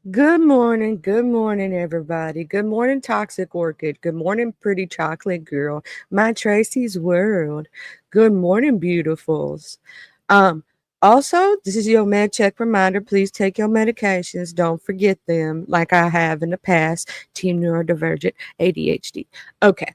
Good morning, everybody. Good morning, Toxic Orchid. Good morning, Pretty Chocolate Girl. My Tracy's World. Good morning, beautifuls. Um, Also, this is your med check reminder. Please take your medications. Don't forget them, like I have in the past. Team Neurodivergent ADHD. Okay,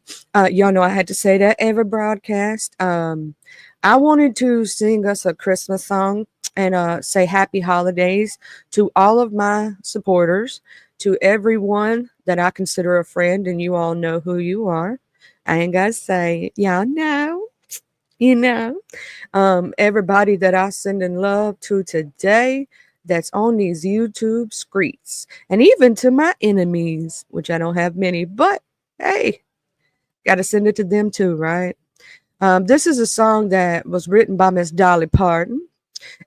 y'all know I had to say that every broadcast. I wanted to sing us a Christmas song and say happy holidays to all of my supporters, to everyone that I consider a friend, and you all know who you are. I ain't got to say it. Y'all know, you know. Everybody that I send in love to today that's on these YouTube streets, and even to my enemies, which I don't have many, but hey, got to send it to them too, right? This is a song that was written by Miss Dolly Parton.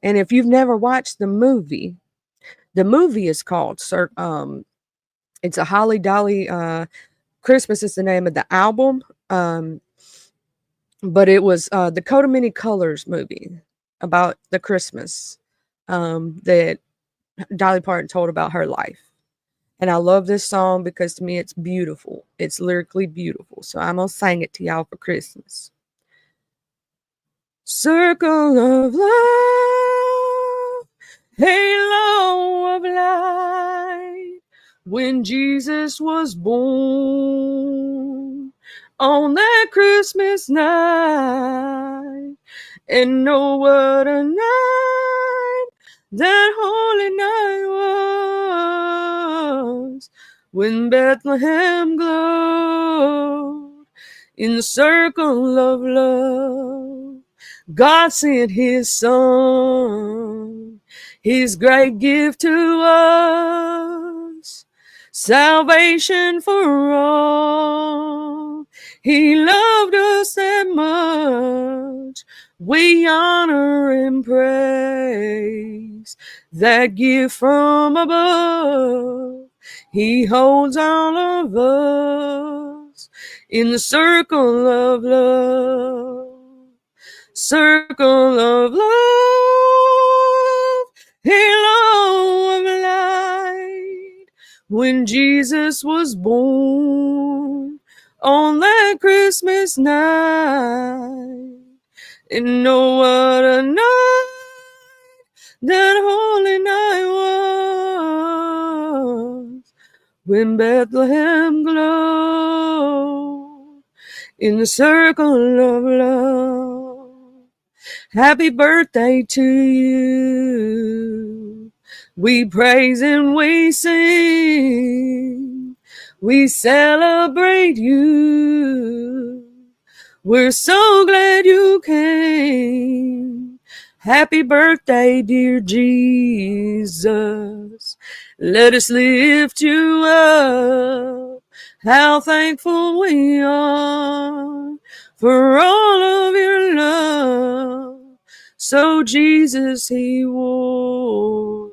And if you've never watched the movie is called it's a Holly Dolly Christmas is the name of the album. But it was the Coat of Many Colors movie about the Christmas that Dolly Parton told about her life. And I love this song because to me it's beautiful. It's lyrically beautiful. So I'm gonna sing it to y'all for Christmas. Circle of love, halo of light, when Jesus was born on that Christmas night. And know what a night that holy night was, when Bethlehem glowed in the circle of love. God sent his son, his great gift to us, salvation for all. He loved us that much, we honor and praise that gift from above. He holds all of us in the circle of love. Circle of love, halo of light, when Jesus was born on that Christmas night. And know what a night that holy night was, when Bethlehem glowed in the circle of love. Happy birthday to you. We praise and we sing. We celebrate you. We're so glad you came. Happy birthday, dear Jesus. Let us lift you up. How thankful we are for all of your love. So Jesus, he wore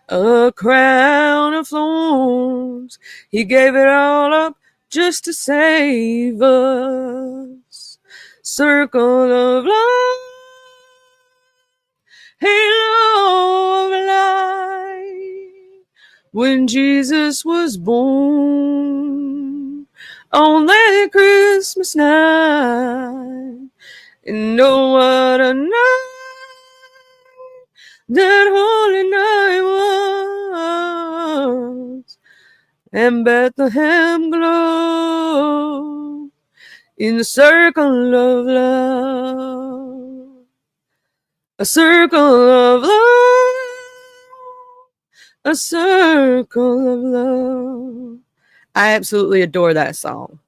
a crown of thorns. He gave it all up just to save us. Circle of love, halo of light, when Jesus was born on that Christmas night. And know what a night that holy night was, and Bethlehem glowed in the circle of love. A circle of love, a circle of love. I absolutely adore that song.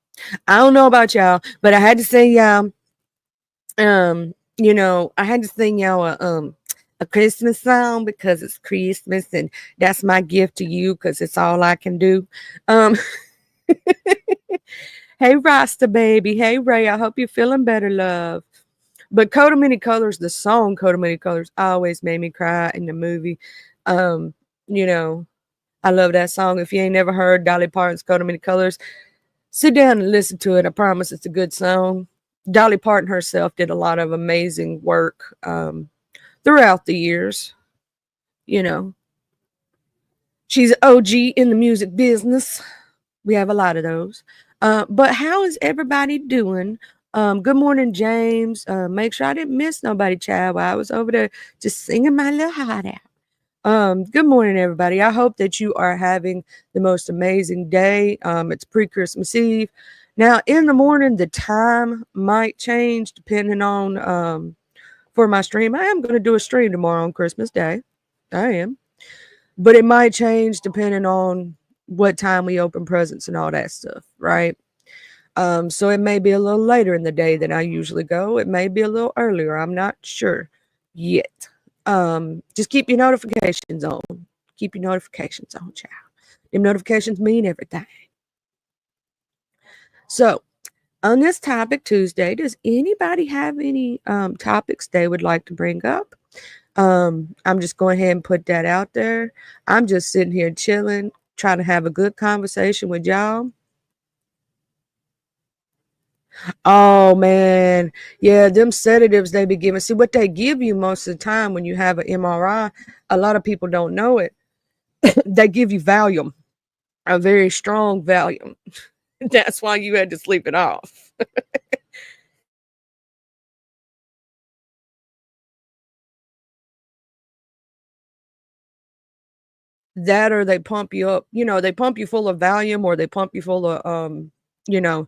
I don't know about y'all, but I had to say y'all, I had to sing y'all a Christmas song because it's Christmas and that's my gift to you because it's all I can do. Um, hey Rasta baby, hey Ray, I hope you're feeling better, love. But Coat of Many Colors, the song Coat of Many Colors, always made me cry in the movie. Um, you know, I love that song. If you ain't never heard Dolly Parton's Coat of Many Colors, sit down and listen to it. I promise it's a good song. Dolly Parton herself did a lot of amazing work throughout the years. You know, She's OG in the music business. We have a lot of those. But how is everybody doing? Good morning, James. Make sure I didn't miss nobody, child, while I was over there just singing my little heart out. Good morning, everybody. I hope that you are having the most amazing day. It's pre-Christmas Eve. Now, in the morning, the time might change depending on for my stream. I am going to do a stream tomorrow on Christmas Day. I am. But it might change depending on what time we open presents and all that stuff, right? So it may be a little later in the day than I usually go. It may be a little earlier. I'm not sure yet. Just keep your notifications on. Keep your notifications on, child. Them notifications mean everything. So, on this topic Tuesday, does anybody have any topics they would like to bring up? I'm just going ahead and put that out there. I'm just sitting here chilling, trying to have a good conversation with y'all. Oh man, yeah, them sedatives they be giving. See what they give you most of the time when you have an MRI. A lot of people don't know it. They give you Valium, a very strong Valium. That's why you had to sleep it off. That or they pump you up. They pump you full of Valium or they pump you full of you know,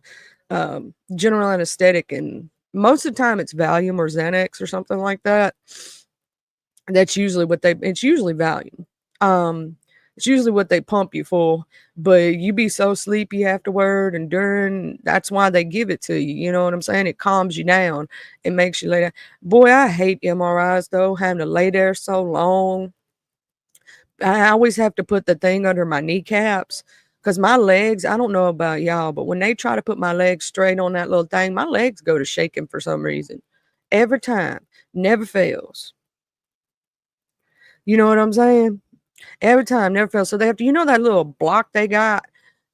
general anesthetic, and most of the time it's Valium or Xanax or something like that. That's usually what it's usually Valium. It's usually what they pump you full, but you be so sleepy afterward and during, that's why they give it to you. You know what I'm saying? It calms you down. It makes you lay down. Boy, I hate MRIs though, having to lay there so long. I always have to put the thing under my kneecaps because my legs, I don't know about y'all, but when they try to put my legs straight on that little thing, my legs go to shaking for some reason. Every time. Never fails. You know what I'm saying? Every time, never fails. So they have to, that little block they got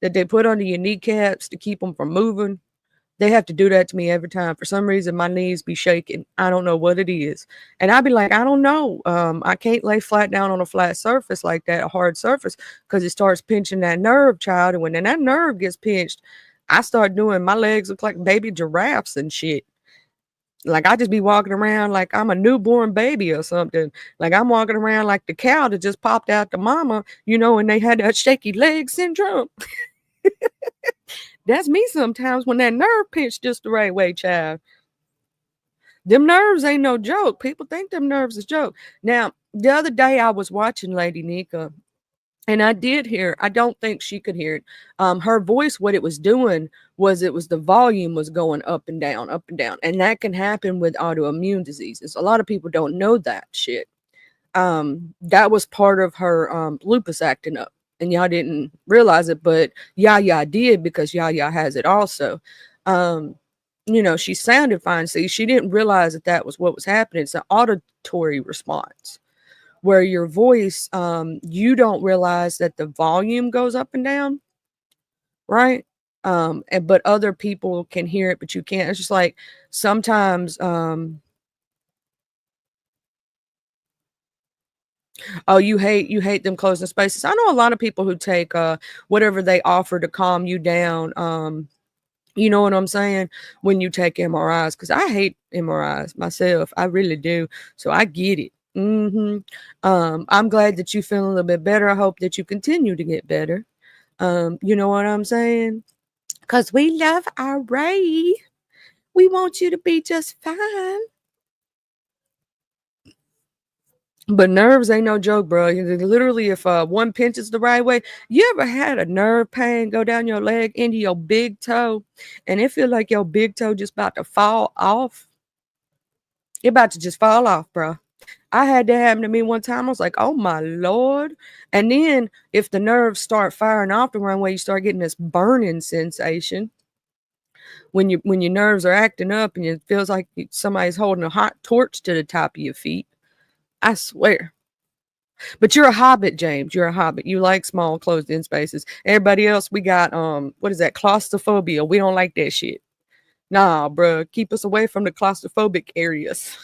that they put under your kneecaps to keep them from moving? They have to do that to me every time. For some reason, my knees be shaking. I don't know what it is. And I'd be like, I don't know. I can't lay flat down on a flat surface like that, a hard surface, because it starts pinching that nerve, child. And when that nerve gets pinched, I start doing, my legs look like baby giraffes and shit. Like I just be walking around like I'm a newborn baby or something. Like I'm walking around like the cow that just popped out the mama, and they had that shaky leg syndrome. That's me sometimes when that nerve pinched just the right way, child. Them nerves ain't no joke. People think them nerves is joke. Now, the other day I was watching Lady Nika, and I did hear, I don't think she could hear it. Her voice, what it was doing was the volume was going up and down, up and down. And that can happen with autoimmune diseases. A lot of people don't know that shit. That was part of her lupus acting up. And y'all didn't realize it, but Yaya did because Yaya has it also. She sounded fine. See, she didn't realize that was what was happening. It's an auditory response where your voice, you don't realize that the volume goes up and down, right? But other people can hear it, but you can't. It's just like sometimes, oh, you hate them closing spaces. I know a lot of people who take whatever they offer to calm you down. You know what I'm saying? When you take MRIs, because I hate MRIs myself. I really do. So I get it. I'm glad that you feel a little bit better. I hope that you continue to get better. You know what I'm saying? Because we love our Ray. We want you to be just fine. But nerves ain't no joke, bro. Literally, if one pinches the right way, you ever had a nerve pain go down your leg into your big toe, and it feel like your big toe just about to fall off? It about to just fall off, bro. I had that happen to me one time. I was like, oh my Lord. And then if the nerves start firing off the wrong way, you start getting this burning sensation when your nerves are acting up and it feels like somebody's holding a hot torch to the top of your feet. I swear. But you're a hobbit, James. You're a hobbit. You like small closed-in spaces. Everybody else, we got what is that? Claustrophobia. We don't like that shit. Nah, bro. Keep us away from the claustrophobic areas.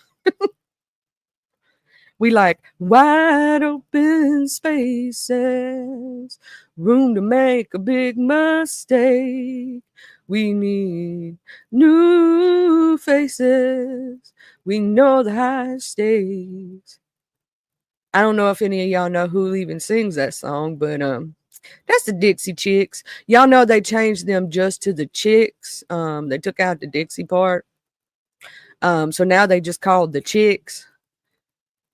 We like wide open spaces, room to make a big mistake. We need new faces. We know the high stakes. I don't know if any of y'all know who even sings that song, but that's the Dixie Chicks. Y'all know they changed them just to the Chicks. They took out the Dixie part. So now they just called the Chicks,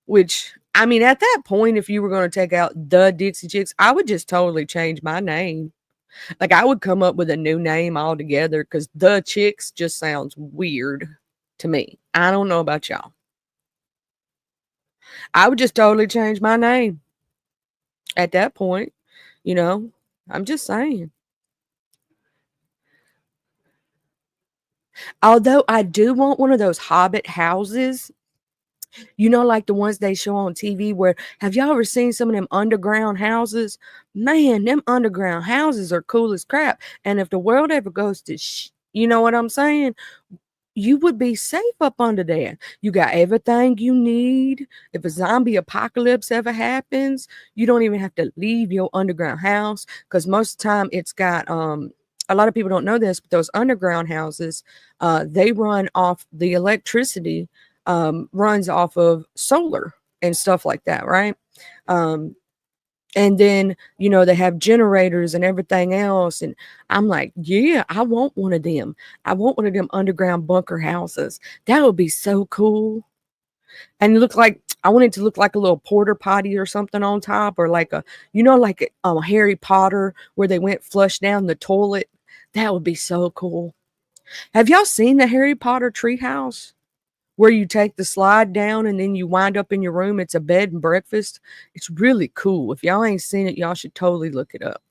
which I mean, at that point, if you were going to take out the Dixie Chicks, I would just totally change my name. Like I would come up with a new name altogether because the Chicks just sounds weird to me. I don't know about y'all. I would just totally change my name at that point. You know, I'm just saying. Although I do want one of those Hobbit houses, like the ones they show on TV where have y'all ever seen some of them underground houses? Man, them underground houses are cool as crap. And if the world ever goes to you know what I'm saying? You would be safe up under there. You got everything you need. If a zombie apocalypse ever happens, you don't even have to leave your underground house because most of the time it's got a lot of people don't know this, but those underground houses, they run off the electricity, runs off of solar and stuff like that, right? Um, and then, they have generators and everything else. And I'm like, yeah, I want one of them. I want one of them underground bunker houses. That would be so cool. And I want it to look like a little porta potty or something on top, or like like Harry Potter where they went flush down the toilet. That would be so cool. Have y'all seen the Harry Potter treehouse? Where you take the slide down and then you wind up in your room. It's a bed and breakfast. It's really cool. If y'all ain't seen it, y'all should totally look it up.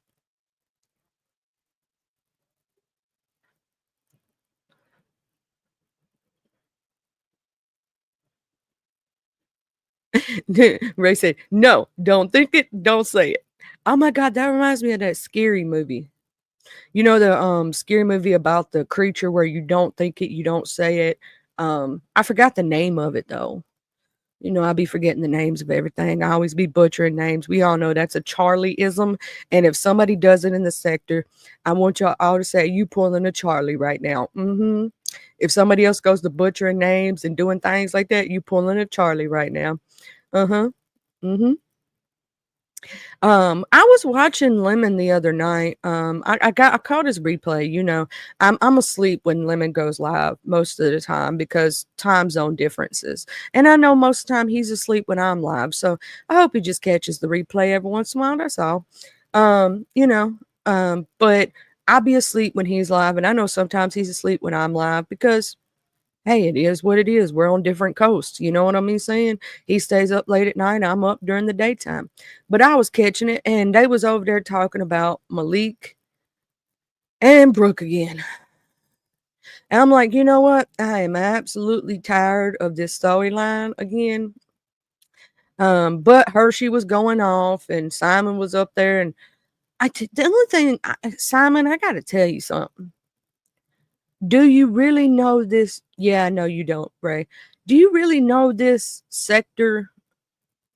Ray said, no, don't think it, don't say it. Oh my God, that reminds me of that scary movie. You know the scary movie about the creature where you don't think it, you don't say it. I forgot the name of it though. I be forgetting the names of everything. I always be butchering names. We all know that's a Charlie-ism. And if somebody does it in the sector, I want y'all all to say, you pulling a Charlie right now. If somebody else goes to butchering names and doing things like that, you pulling a Charlie right now. Uh-huh. Mm-hmm. I was watching Lemon the other night. I caught his replay. I'm asleep when Lemon goes live most of the time because time zone differences, and I know most of the time he's asleep when I'm live. So I hope he just catches the replay every once in a while. That's all. But I'll be asleep when he's live, and I know sometimes he's asleep when I'm live because hey, it is what it is. We're on different coasts. You know what I mean saying? He stays up late at night. I'm up during the daytime. But I was catching it and they was over there talking about Malik and Brooke again. And I'm like, you know what? I am absolutely tired of this storyline again. But Hershey was going off and Simon was up there and the only thing, Simon, I got to tell you something. Do you really know this? Yeah, no, you don't, Ray. Do you really know this sector?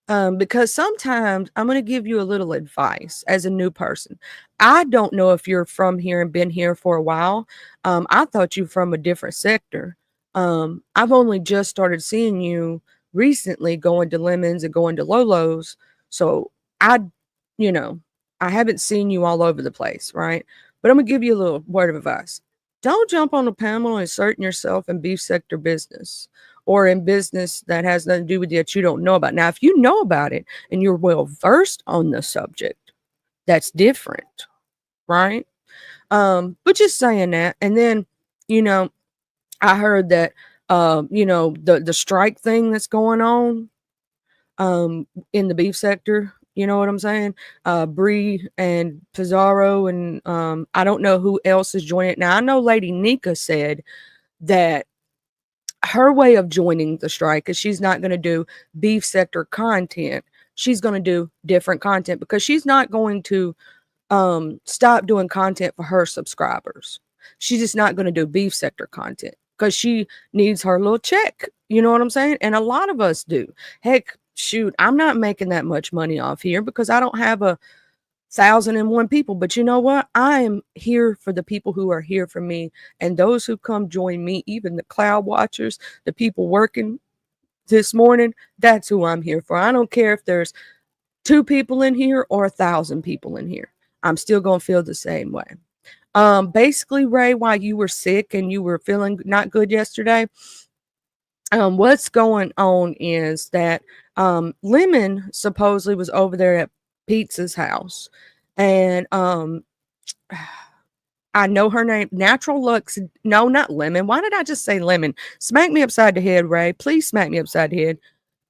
Because sometimes I'm going to give you a little advice as a new person. I don't know if you're from here and been here for a while. I thought you from a different sector. I've only just started seeing you recently going to Lemons and going to Lolo's. So I, you know, I haven't seen you all over the place, right? But I'm going to give you a little word of advice. Don't jump on the panel and insert yourself in beef sector business or in business that has nothing to do with you that you don't know about. Now, if you know about it and you're well versed on the subject, that's different, right? But just saying that. And then, you know, I heard that the strike thing that's going on in the beef sector. You know what I'm saying? Bree and Pizarro and I don't know who else is joining it. Now I know Lady Nika said that her way of joining the strike is she's not going to do beef sector content. She's going to do different content because she's not going to stop doing content for her subscribers. She's just not going to do beef sector content because she needs her little check. You know what I'm saying? And a lot of us do. Heck, shoot, I'm not making that much money off here because I don't have 1,001 people. But you know what? I am here for the people who are here for me, and those who come join me, even the cloud watchers, the people working this morning, that's who I'm here for. I don't care if there's 2 people in here or 1,000 people in here. I'm still gonna feel the same way. Basically, Ray, while you were sick and you were feeling not good yesterday, what's going on is that Lemon supposedly was over there at Pizza's house, and I know her name, Natural Lux. No, not Lemon. Why did I just say Lemon? Smack me upside the head, Ray. Please smack me upside the head.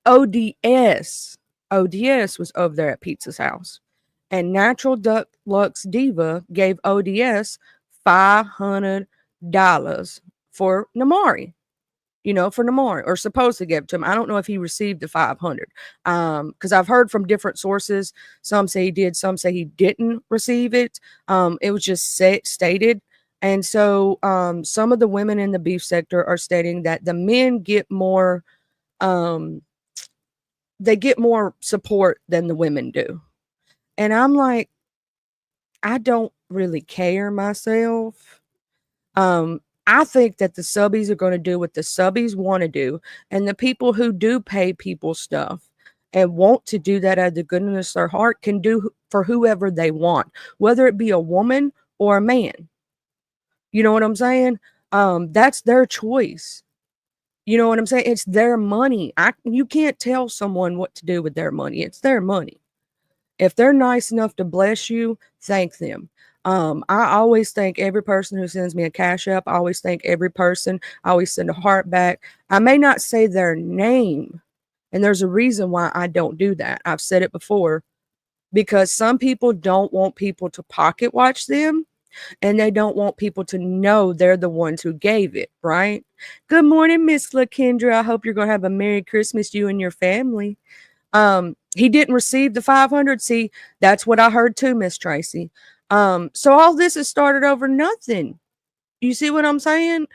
ODS. ODS was over there at Pizza's house. And Natural Duck Lux Diva gave ODS $500 for Namari. For Namari, or supposed to give it to him. I don't know if he received the 500. Because I've heard from different sources. Some say he did, some say he didn't receive it. It was just stated. And so some of the women in the beef sector are stating that the men get more they get more support than the women do. And I'm like, I don't really care myself. I think that the subbies are going to do what the subbies want to do. And the people who do pay people stuff and want to do that out of the goodness of their heart can do for whoever they want, whether it be a woman or a man. You know what I'm saying? That's their choice. You know what I'm saying? It's their money. You can't tell someone what to do with their money. It's their money. If they're nice enough to bless you, thank them. I always thank every person who sends me a cash app. I always thank every person. I always send a heart back. I may not say their name, and there's a reason why I don't do that. I've said it before, because some people don't want people to pocket watch them, and they don't want people to know they're the ones who gave it, right? Good morning, Miss LaKendra. I hope you're going to have a Merry Christmas, you and your family. He didn't receive the 500. See, that's what I heard too, Miss Tracy. So all this has started over nothing. You see what I'm saying?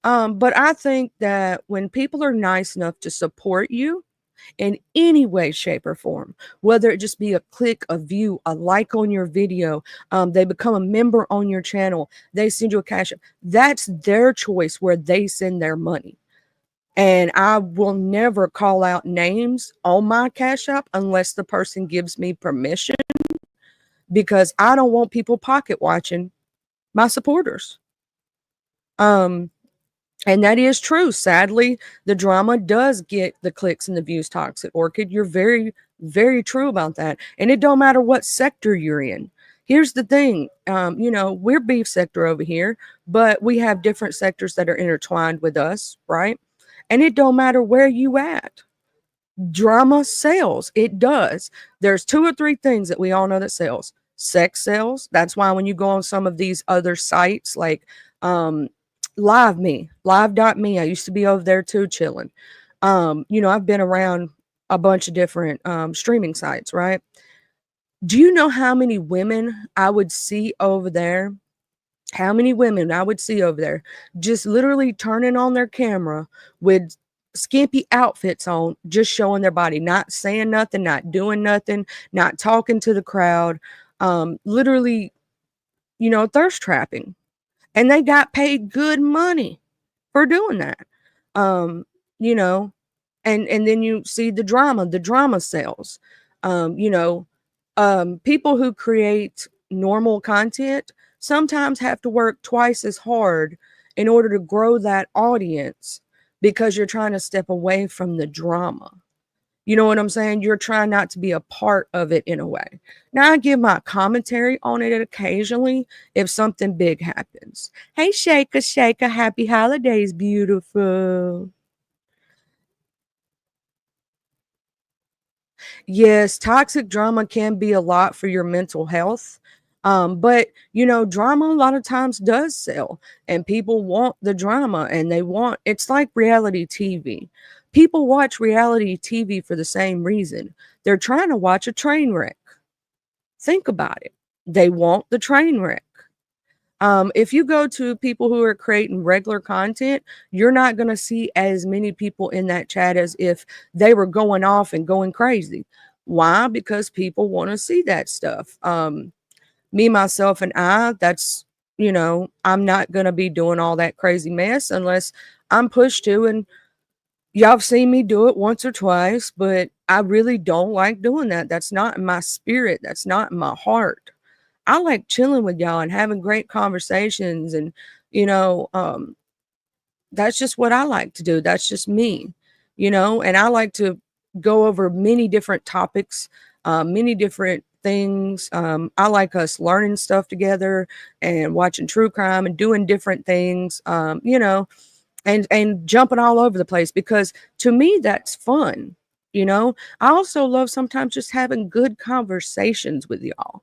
But I think that when people are nice enough to support you in any way, shape, or form, whether it just be a click, a view, a like on your video, they become a member on your channel, they send you a cash app, that's their choice where they send their money. And I will never call out names on my Cash App unless the person gives me permission, because I don't want people pocket watching my supporters. And that is true. Sadly, the drama does get the clicks and the views, Toxic Orchid. You're very, very true about that. And it don't matter what sector you're in. Here's the thing, we're beef sector over here, but we have different sectors that are intertwined with us, right? And it don't matter where you at. Drama sells. It does. There's 2 or 3 things that we all know that sells. Sex sells. That's why when you go on some of these other sites like live.me, I used to be over there too, chilling. I've been around a bunch of different streaming sites, right? Do you know how many women I would see over there? How many women I would see over there just literally turning on their camera with skimpy outfits on, just showing their body, not saying nothing, not doing nothing, not talking to the crowd, literally, thirst trapping. And they got paid good money for doing that. Um, you know, and then you see the drama sells. People who create normal content sometimes have to work twice as hard in order to grow that audience, because you're trying to step away from the drama. You know what I'm saying? You're trying not to be a part of it in a way. Now, I give my commentary on it occasionally if something big happens. Hey, Shaker, happy holidays, beautiful. Yes, toxic drama can be a lot for your mental health. But drama a lot of times does sell, and people want the drama, and it's like reality TV. People watch reality TV for the same reason. They're trying to watch a train wreck. Think about it. They want the train wreck. If you go to people who are creating regular content, you're not going to see as many people in that chat as if they were going off and going crazy. Why? Because people want to see that stuff. Me, myself, and I, that's, I'm not going to be doing all that crazy mess unless I'm pushed to. And y'all have seen me do it once or twice, but I really don't like doing that. That's not in my spirit. That's not in my heart. I like chilling with y'all and having great conversations and, you know, um, that's just what I like to do. That's just me, and I like to go over many different topics, many different things. I like us learning stuff together and watching true crime and doing different things, and jumping all over the place because to me that's fun. I also love sometimes just having good conversations with y'all,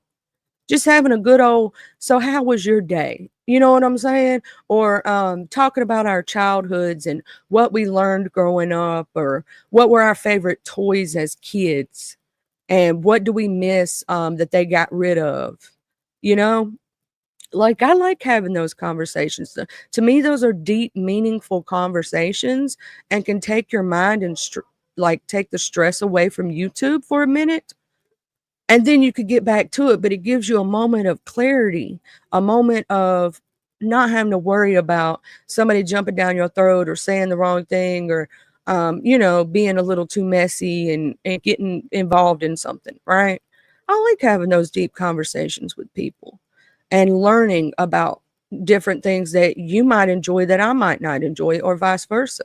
just having a good old, so how was your day? You know what I'm saying? Or talking about our childhoods and what we learned growing up, or what were our favorite toys as kids, and what do we miss that they got rid of? You know, like I like having those conversations. To me, those are deep, meaningful conversations and can take your mind and like take the stress away from YouTube for a minute, and then you could get back to it, but it gives you a moment of clarity, a moment of not having to worry about somebody jumping down your throat or saying the wrong thing, or being a little too messy and getting involved in something, right? I like having those deep conversations with people and learning about different things that you might enjoy that I might not enjoy, or vice versa.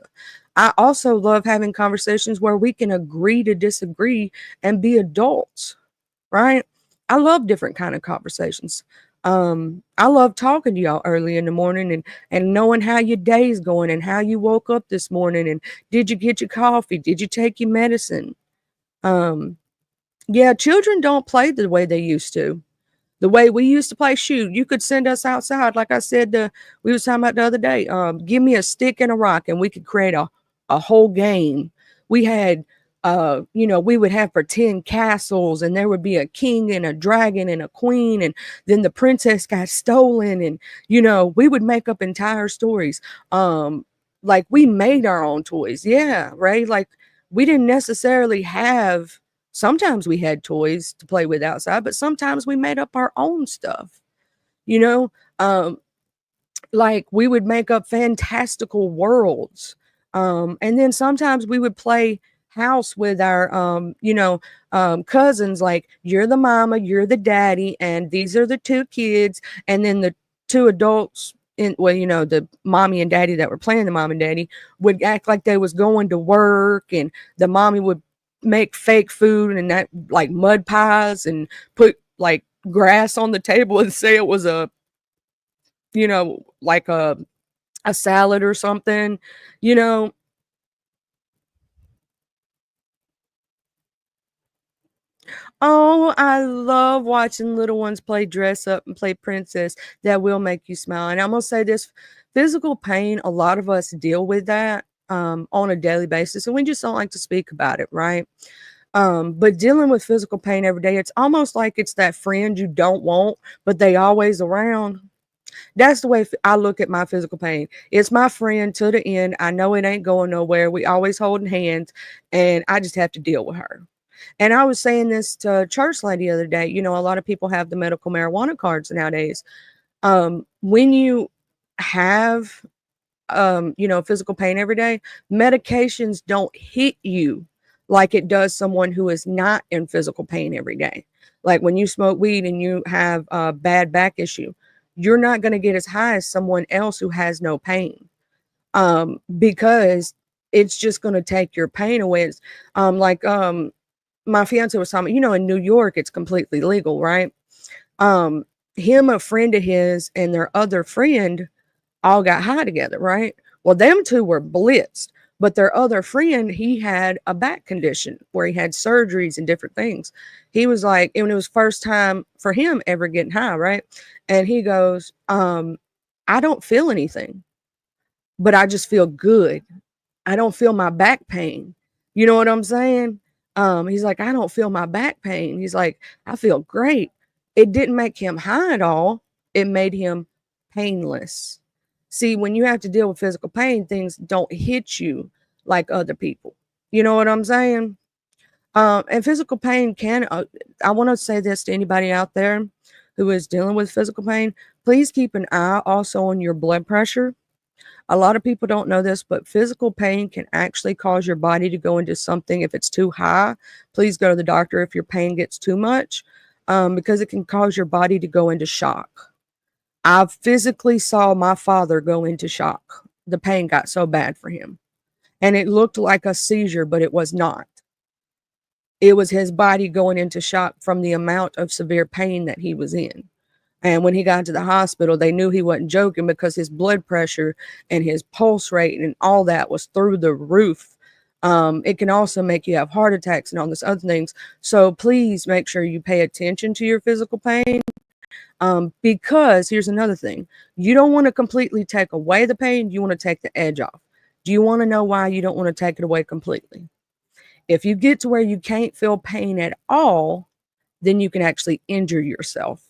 I also love having conversations where we can agree to disagree and be adults, right? I love different kind of conversations. I love talking to y'all early in the morning and knowing how your day's going and how you woke up this morning and did you get your coffee? Did you take your medicine? Um, yeah, children don't play the way they used to. The way we used to play, shoot, you could send us outside. Like I said, we was talking about the other day. Give me a stick and a rock, and we could create a whole game. We had, we would have pretend castles, and there would be a king and a dragon and a queen, and then the princess got stolen, and we would make up entire stories. Like we made our own toys, yeah, right. Like we didn't necessarily have. Sometimes we had toys to play with outside, but sometimes we made up our own stuff, you know? Um, like we would make up fantastical worlds. And then sometimes we would play house with our, cousins, like you're the mama, you're the daddy, and these are the two kids. And then the two adults the mommy and daddy that were playing the mom and daddy would act like they was going to work, and the mommy would make fake food and that like mud pies and put like grass on the table and say it was like a salad or something, you know. Oh, I love watching little ones play dress up and play princess. That will make you smile. And I'm gonna say this, physical pain, a lot of us deal with that on a daily basis, and we just don't like to speak about it, right? But dealing with physical pain every day, it's almost like it's that friend you don't want, but they always around. That's the way I look at my physical pain. It's my friend to the end. I know it ain't going nowhere. We always holding hands, and I just have to deal with her. And I was saying this to a church lady the other day. A lot of people have the medical marijuana cards nowadays. When you have, physical pain every day, medications don't hit you like it does someone who is not in physical pain every day. Like when you smoke weed and you have a bad back issue, you're not going to get as high as someone else who has no pain, because it's just going to take your pain away. It's, like my fiance was telling me, in New York, it's completely legal, right? Um, him, a friend of his, and their other friend all got high together, right? Well, them two were blitzed, but their other friend, he had a back condition where he had surgeries and different things. He was like, and it was first time for him ever getting high, right? And he goes, I don't feel anything, but I just feel good. I don't feel my back pain. You know what I'm saying? He's like, I don't feel my back pain. He's like, I feel great. It didn't make him high at all. It made him painless. See, when you have to deal with physical pain, things don't hit you like other people. You know what I'm saying? And physical pain can, I want to say this to anybody out there who is dealing with physical pain. Please keep an eye also on your blood pressure. A lot of people don't know this, but physical pain can actually cause your body to go into something. If it's too high, please go to the doctor if your pain gets too much, because it can cause your body to go into shock. I physically saw my father go into shock. The pain got so bad for him. And it looked like a seizure, but it was not. It was his body going into shock from the amount of severe pain that he was in. And when he got to the hospital, they knew he wasn't joking because his blood pressure and his pulse rate and all that was through the roof. It can also make you have heart attacks and all this other things. So please make sure you pay attention to your physical pain. Because here's another thing. You don't want to completely take away the pain. You want to take the edge off. Do you want to know why you don't want to take it away completely? If you get to where you can't feel pain at all, then you can actually injure yourself.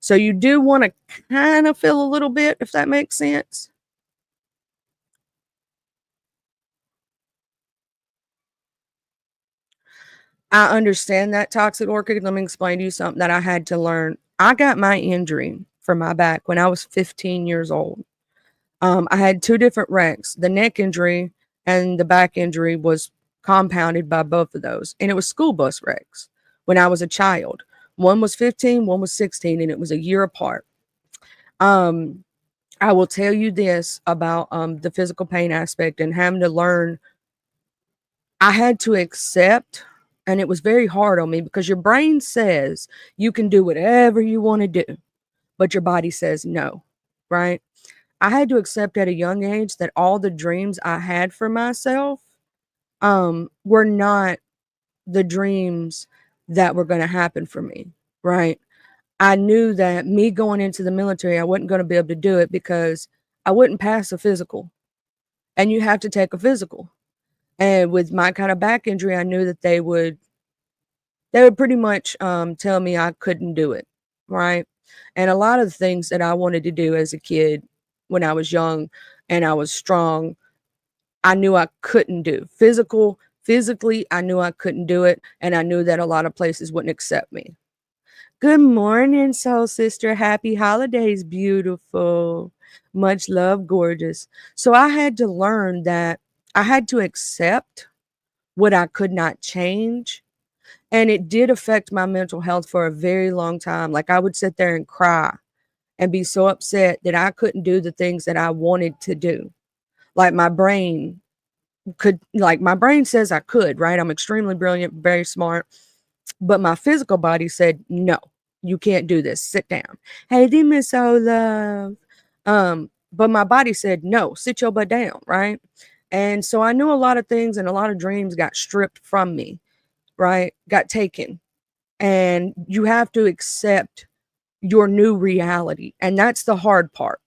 So you do want to kind of feel a little bit, if that makes sense. I understand that, Toxic Orchid. Let me explain to you something that I had to learn. I got my injury for my back when I was 15 years old. I had two different wrecks. The neck injury and the back injury was compounded by both of those. And it was school bus wrecks when I was a child. One was 15, one was 16, and it was a year apart. Um, I will tell you this about the physical pain aspect and having to learn. I had to accept, and it was very hard on me because your brain says you can do whatever you want to do, but your body says no, right? I had to accept at a young age that all the dreams I had for myself were not the dreams that were going to happen for me, right? I knew that me going into the military, I wasn't going to be able to do it because I wouldn't pass a physical. And you have to take a physical. And with my kind of back injury, I knew that they would pretty much tell me I couldn't do it, right? And a lot of the things that I wanted to do as a kid when I was young and I was strong, I knew I couldn't do. Physically, I knew I couldn't do it, and I knew that a lot of places wouldn't accept me. Good morning, soul sister. Happy holidays, beautiful. Much love, gorgeous. So I had to learn that I had to accept what I could not change. And it did affect my mental health for a very long time. Like I would sit there and cry and be so upset that I couldn't do the things that I wanted to do. Like my brain says I could, right? I'm extremely brilliant, very smart. But my physical body said, no, you can't do this. Sit down. Hey, there, Miss Olaf. But my body said, no, sit your butt down, right? And so I knew a lot of things and a lot of dreams got stripped from me, right? Got taken. And you have to accept your new reality. And that's the hard part.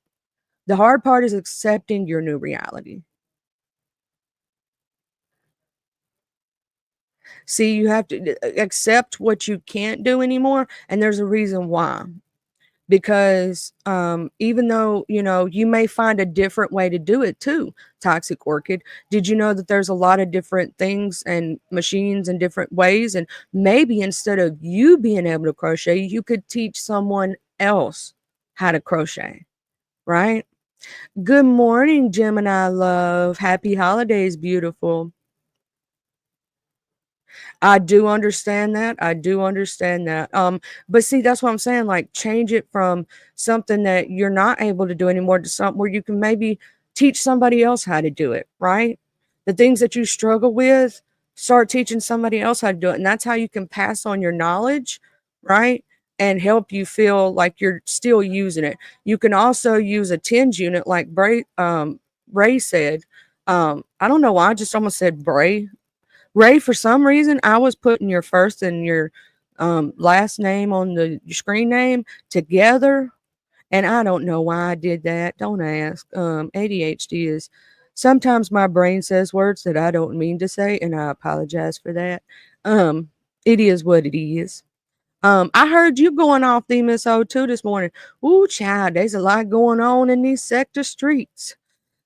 The hard part is accepting your new reality. See, you have to accept what you can't do anymore. And there's a reason why. Because even though, you may find a different way to do it too, Toxic Orchid. Did you know that there's a lot of different things and machines and different ways? And maybe instead of you being able to crochet, you could teach someone else how to crochet, right? Good morning, Gemini love. Happy holidays, beautiful. I do understand that. I do understand that. But see, that's what I'm saying. Like, change it from something that you're not able to do anymore to something where you can maybe teach somebody else how to do it, right? The things that you struggle with, start teaching somebody else how to do it. And that's how you can pass on your knowledge, right? And help you feel like you're still using it. You can also use a TENS unit, like Ray said. I don't know why I just almost said Bray. Ray, for some reason, I was putting your first and your last name on the screen name together, and I don't know why I did that. Don't ask. ADHD is sometimes my brain says words that I don't mean to say, and I apologize for that. It is what it is. I heard you going off the MSO2 this morning. Ooh, child, there's a lot going on in these sector streets.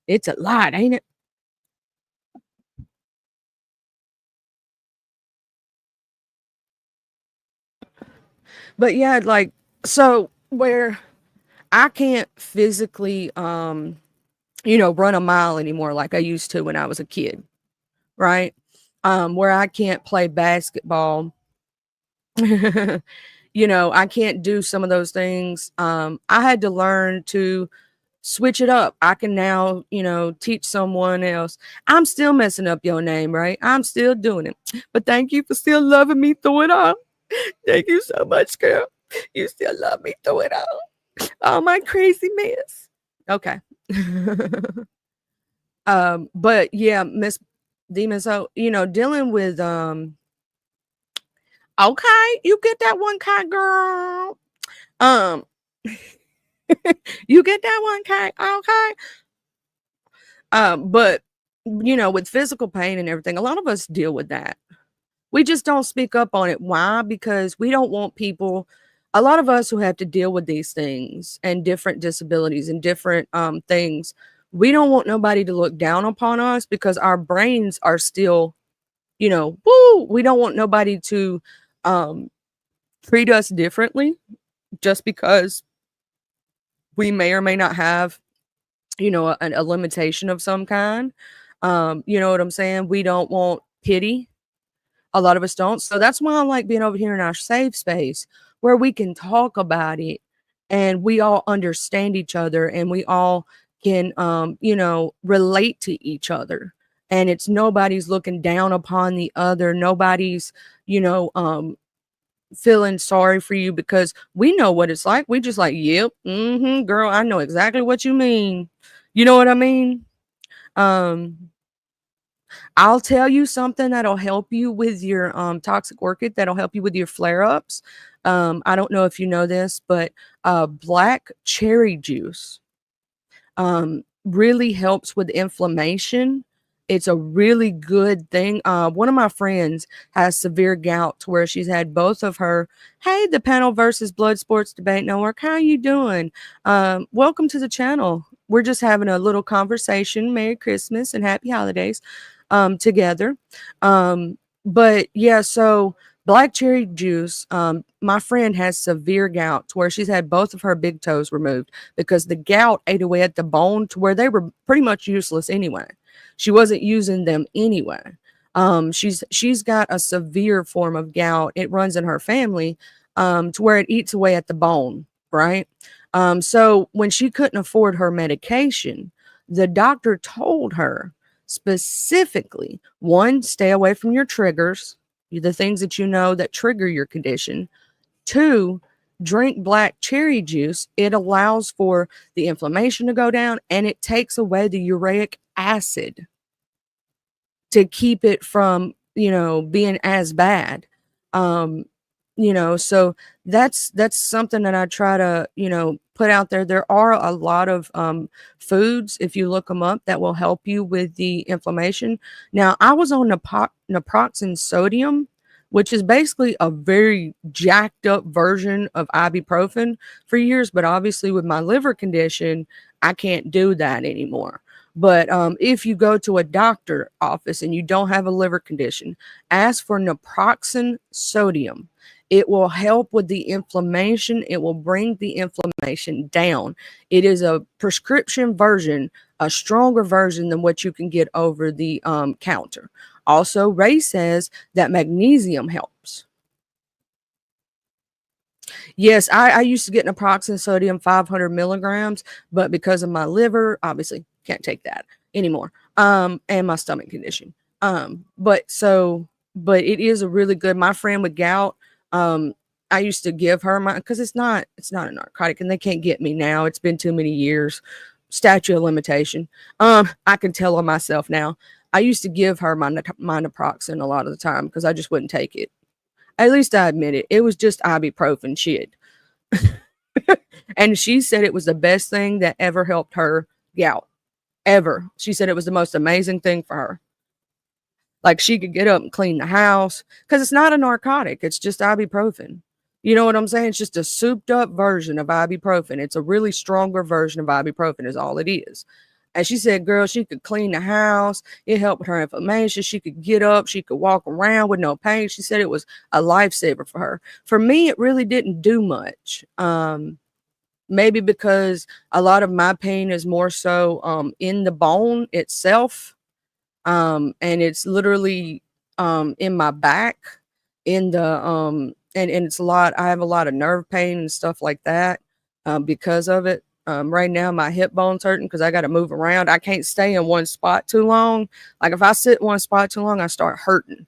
It's a lot, ain't it? But yeah, like, so where I can't physically, run a mile anymore like I used to when I was a kid, right? Where I can't play basketball. I can't do some of those things. I had to learn to switch it up. I can now, teach someone else. I'm still messing up your name, right? I'm still doing it. But thank you for still loving me through it all. Thank you so much, girl. You still love me through it all my crazy mess. Okay. But yeah, Miss Demon, so dealing with okay, you get that one kind, girl. Um you get that one kind, okay. But with physical pain and everything, a lot of us deal with that. We just don't speak up on it. Why? Because we don't want people, a lot of us who have to deal with these things and different disabilities and different things, we don't want nobody to look down upon us because our brains are still, woo, we don't want nobody to um treat us differently just because we may or may not have, a limitation of some kind. You know what I'm saying? We don't want pity. A lot of us don't. So that's why I like being over here in our safe space where we can talk about it and we all understand each other and we all can relate to each other. And it's nobody's looking down upon the other. Nobody's, you know, um feeling sorry for you because we know what it's like. We just like, yep, girl, I know exactly what you mean. You know what I mean? Um, I'll tell you something that'll help you with your toxic orchid, that'll help you with your flare-ups. I don't know if you know this, but black cherry juice really helps with inflammation. It's a really good thing. One of my friends has severe gout to where she's had both of her. Hey, the panel versus blood sports debate network. How you doing? Welcome to the channel. We're just having a little conversation. Merry Christmas and happy holidays together. But yeah, so black cherry juice. My friend has severe gout to where she's had both of her big toes removed because the gout ate away at the bone to where they were pretty much useless anyway. She wasn't using them anyway. She's got a severe form of gout. It runs in her family, to where it eats away at the bone, right? So when she couldn't afford her medication, the doctor told her specifically, one, stay away from your triggers, the things that you know that trigger your condition. Two, drink black cherry juice. It allows for the inflammation to go down and it takes away the uric acid to keep it from, being as bad. Um, so that's something that I try to, put out there. There are a lot of foods, if you look them up, that will help you with the inflammation. Now, I was on naproxen sodium, which is basically a very jacked up version of ibuprofen for years, but obviously with my liver condition, I can't do that anymore. But if you go to a doctor office and you don't have a liver condition, ask for naproxen sodium. It will help with the inflammation. It will bring the inflammation down. It is a prescription version, a stronger version than what you can get over the counter. Also, Ray says that magnesium helps. Yes, I used to get naproxen sodium 500 milligrams, but because of my liver, obviously can't take that anymore. And my stomach condition. But it is a really good. My friend with gout, I used to give her my because it's not a narcotic, and they can't get me now. It's been too many years. Statute of limitation. I can tell on myself now. I used to give her my naproxen a lot of the time because I just wouldn't take it. At least I admit it. It was just ibuprofen shit. And she said it was the best thing that ever helped her gout. Ever. She said it was the most amazing thing for her. Like she could get up and clean the house because it's not a narcotic. It's just ibuprofen. You know what I'm saying? It's just a souped up version of ibuprofen. It's a really stronger version of ibuprofen is all it is. And she said, girl, she could clean the house. It helped with her inflammation. She could get up. She could walk around with no pain. She said it was a lifesaver for her. For me, it really didn't do much. Maybe because a lot of my pain is more so in the bone itself. And it's literally in my back, in the and it's a lot. I have a lot of nerve pain and stuff like that because of it. Right now, my hip bone's hurting because I got to move around. I can't stay in one spot too long. Like if I sit in one spot too long, I start hurting.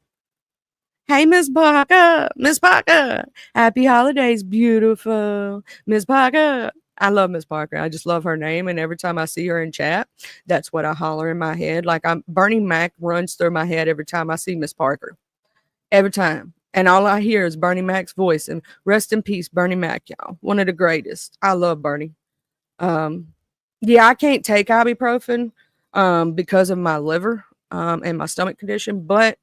Hey, Miss Parker, Miss Parker, happy holidays, beautiful Miss Parker. I love Miss Parker. I just love her name, and every time I see her in chat, that's what I holler in my head. Like I'm Bernie Mac runs through my head every time I see Miss Parker. Every time. And all I hear is Bernie Mac's voice. And rest in peace, Bernie Mac, y'all. One of the greatest. I love Bernie. Um, yeah, I can't take ibuprofen because of my liver and my stomach condition. But,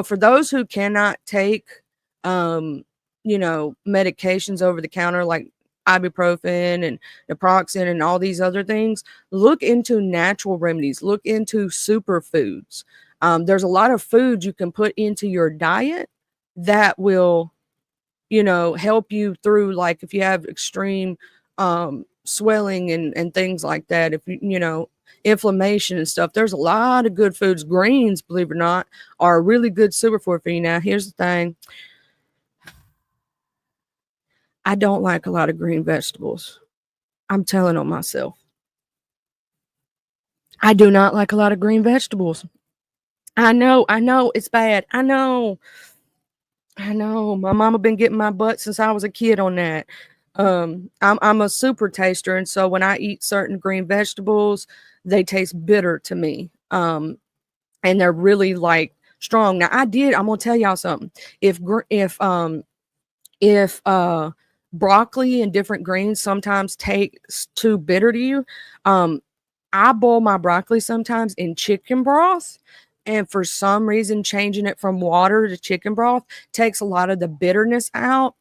for those who cannot take, um, medications over the counter like ibuprofen and naproxen and all these other things, look into natural remedies, look into superfoods. There's a lot of foods you can put into your diet that will, help you through, like if you have extreme swelling and things like that, if inflammation and stuff. There's a lot of good foods. Greens, believe it or not, are a really good superfood for you. Now, here's the thing. I don't like a lot of green vegetables. I'm telling on myself. I do not like a lot of green vegetables. I know it's bad. I know. My mama been getting my butt since I was a kid on that. I'm a super taster, and so when I eat certain green vegetables, they taste bitter to me. And they're really like strong. Now I'm gonna tell y'all something. If broccoli and different greens sometimes takes too bitter to you, I boil my broccoli sometimes in chicken broth. And for some reason, changing it from water to chicken broth takes a lot of the bitterness out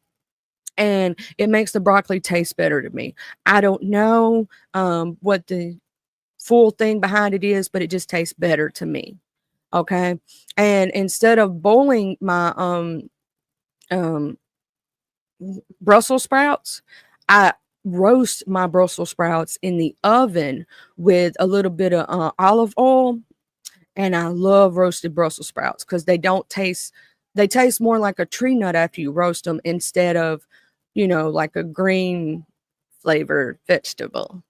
and it makes the broccoli taste better to me. I don't know what the full thing behind it is, but it just tastes better to me. Okay. And instead of boiling my um Brussels sprouts, I roast my Brussels sprouts in the oven with a little bit of olive oil. And I love roasted Brussels sprouts because they taste more like a tree nut after you roast them instead of, like a green flavored vegetable.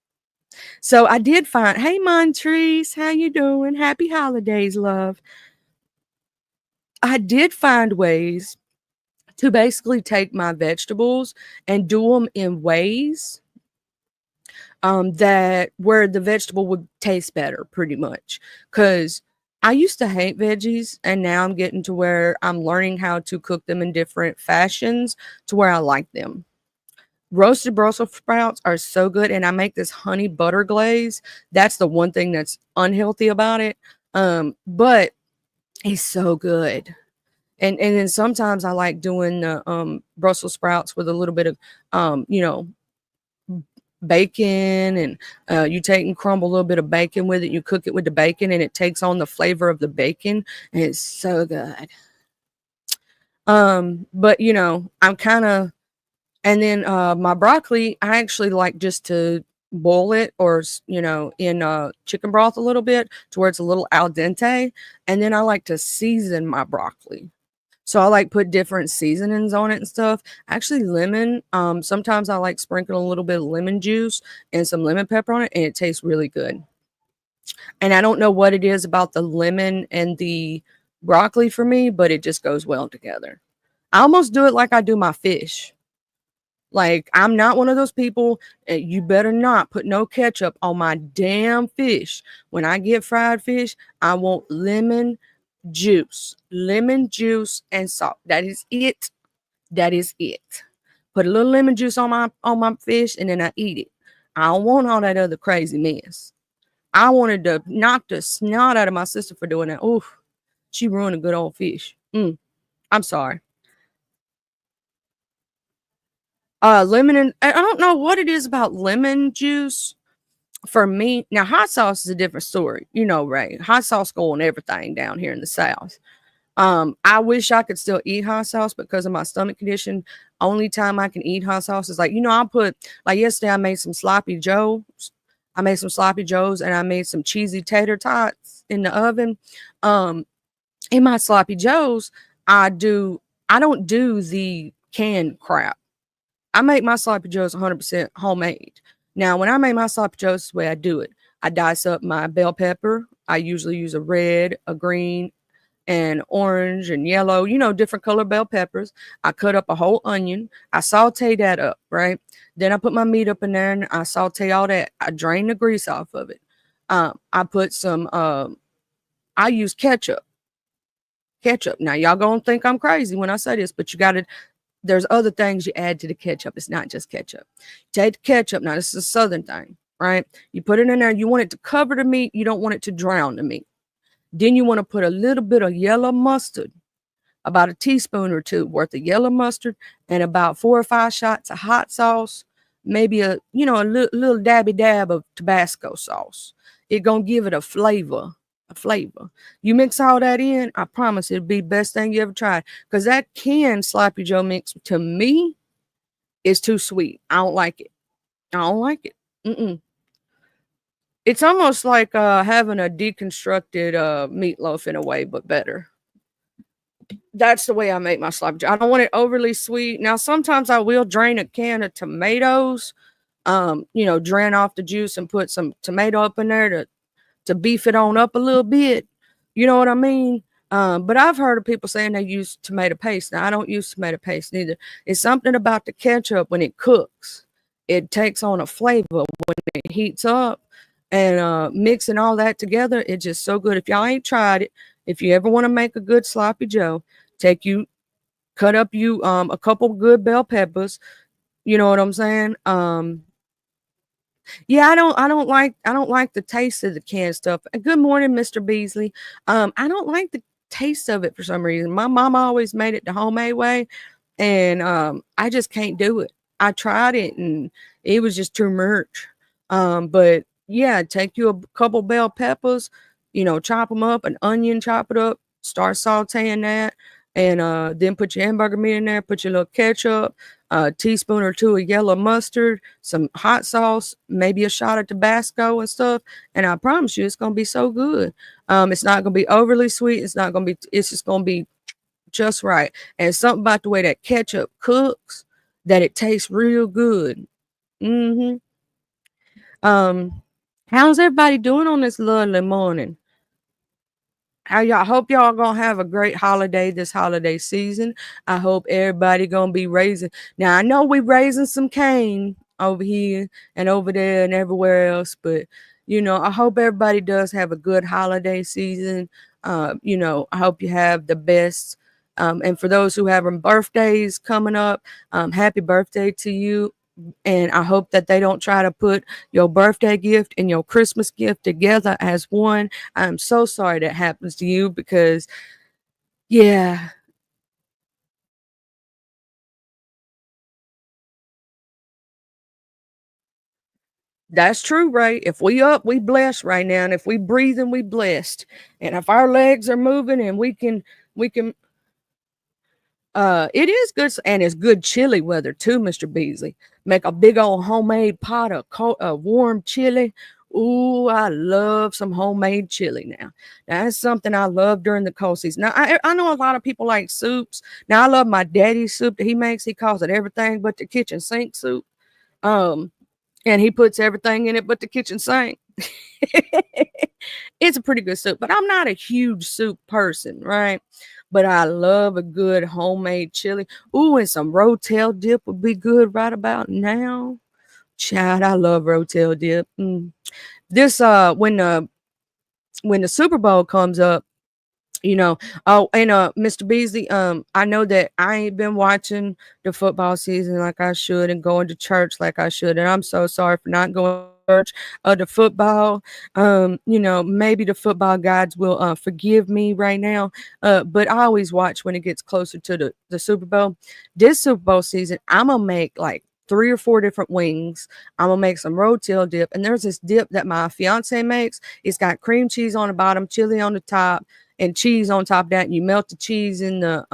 So I did find, hey Montrese, how you doing? Happy holidays, love. I did find ways to basically take my vegetables and do them in ways that where the vegetable would taste better pretty much. Because I used to hate veggies and now I'm getting to where I'm learning how to cook them in different fashions to where I like them. Roasted Brussels sprouts are so good, and I make this honey butter glaze. That's the one thing that's unhealthy about it. But it's so good. And then sometimes I like doing the Brussels sprouts with a little bit of bacon, and you take and crumble a little bit of bacon with it. You cook it with the bacon, and it takes on the flavor of the bacon, and it's so good. But I'm kind of, and then my broccoli, I actually like just to boil it or in chicken broth a little bit to where it's a little al dente, and then I like to season my broccoli. So I like put different seasonings on it and stuff. Actually, lemon. Sometimes I like sprinkle a little bit of lemon juice and some lemon pepper on it, and it tastes really good. And I don't know what it is about the lemon and the broccoli for me, but it just goes well together. I almost do it like I do my fish. Like, I'm not one of those people. You better not put no ketchup on my damn fish. When I get fried fish, I want lemon juice and salt. That is it. That is it. Put a little lemon juice on my fish, and then I eat it. I don't want all that other crazy mess. I wanted to knock the snot out of my sister for doing that. Oof, she ruined a good old fish. I'm sorry. Lemon and I don't know what it is about lemon juice for me. Now, hot sauce is a different story. You know, Ray. Hot sauce go on everything down here in the South. I wish I could still eat hot sauce because of my stomach condition. Only time I can eat hot sauce is like, I'll put like yesterday I made some sloppy joes. I made some sloppy joes and I made some cheesy tater tots in the oven. Um, in my sloppy joes, I don't do the canned crap. I make my sloppy joes 100% homemade. Now, when I make my sloppy joes, the way I do it, I dice up my bell pepper. I usually use a red, a green, and orange and yellow, different color bell peppers. I cut up a whole onion. I saute that up, right? Then I put my meat up in there and I saute all that. I drain the grease off of it. I put some, I use ketchup. Ketchup. Now, y'all gonna think I'm crazy when I say this, but there's other things you add to the ketchup. It's not just ketchup. Take the ketchup. Now, this is a southern thing, right? You put it in there. You want it to cover the meat. You don't want it to drown the meat. Then you want to put a little bit of yellow mustard, about a teaspoon or two worth of yellow mustard, and about 4 or 5 shots of hot sauce, maybe a little dabby dab of Tabasco sauce. It's gonna give it a flavor. A flavor. You mix all that in, I promise it'll be the best thing you ever tried. Because that canned sloppy Joe mix to me is too sweet. I don't like it. I don't like it. Mm-mm. It's almost like having a deconstructed meatloaf in a way, but better. That's the way I make my sloppy joe. I don't want it overly sweet. Now, sometimes I will drain a can of tomatoes, drain off the juice and put some tomato up in there to beef it on up a little bit. You know what I mean? But I've heard of people saying they use tomato paste. Now, I don't use tomato paste neither. It's something about the ketchup when it cooks. It takes on a flavor when it heats up, and mixing all that together, it's just so good. If y'all ain't tried it, if you ever want to make a good sloppy joe, cut up a couple good bell peppers. You know what I'm saying? Yeah, I don't like the taste of the canned stuff. Good morning, Mr. Beasley. I don't like the taste of it for some reason. My mama always made it the homemade way, and I just can't do it. I tried it and it was just too much. But yeah, take you a couple bell peppers, chop them up, an onion, chop it up, start sauteing that, and then put your hamburger meat in there, put your little ketchup, a teaspoon or two of yellow mustard, some hot sauce, maybe a shot of Tabasco and stuff. And I promise you, it's gonna be so good. It's not gonna be overly sweet. It's just gonna be just right. And something about the way that ketchup cooks that it tastes real good. Mm-hmm. How's everybody doing on this lovely morning? How y'all hope y'all gonna have a great holiday this holiday season. I hope everybody gonna be raising. Now I know we raising some cane over here and over there and everywhere else, but I hope everybody does have a good holiday season. I hope you have the best. And for those who have birthdays coming up, happy birthday to you. And I hope that they don't try to put your birthday gift and your Christmas gift together as one. I'm so sorry that happens to you because, yeah, that's true, right? If we up, we blessed right now. And if we breathing, we blessed. And if our legs are moving and we can it is good, and it's good chilly weather too, Mr. Beasley. Make a big old homemade pot of warm chili. Ooh, I love some homemade chili now. That's something I love during the cold season. Now, I know a lot of people like soups. Now, I love my daddy's soup that he makes. He calls it everything but the kitchen sink soup. Um, and he puts everything in it but the kitchen sink. It's a pretty good soup, but I'm not a huge soup person, right? But I love a good homemade chili. Ooh, and some Rotel dip would be good right about now. Child, I love Rotel dip. This when the Super Bowl comes up, oh, and Mr. Beasley, I know that I ain't been watching the football season like I should and going to church like I should, and I'm so sorry for not going to church the football. Maybe the football gods will forgive me right now, but I always watch when it gets closer to the Super Bowl. This Super Bowl season, I'm gonna make like 3 or 4 different wings. I'm gonna make some rotel dip, and there's this dip that my fiance makes. It's got cream cheese on the bottom, chili on the top, and cheese on top of that. And you melt the cheese in the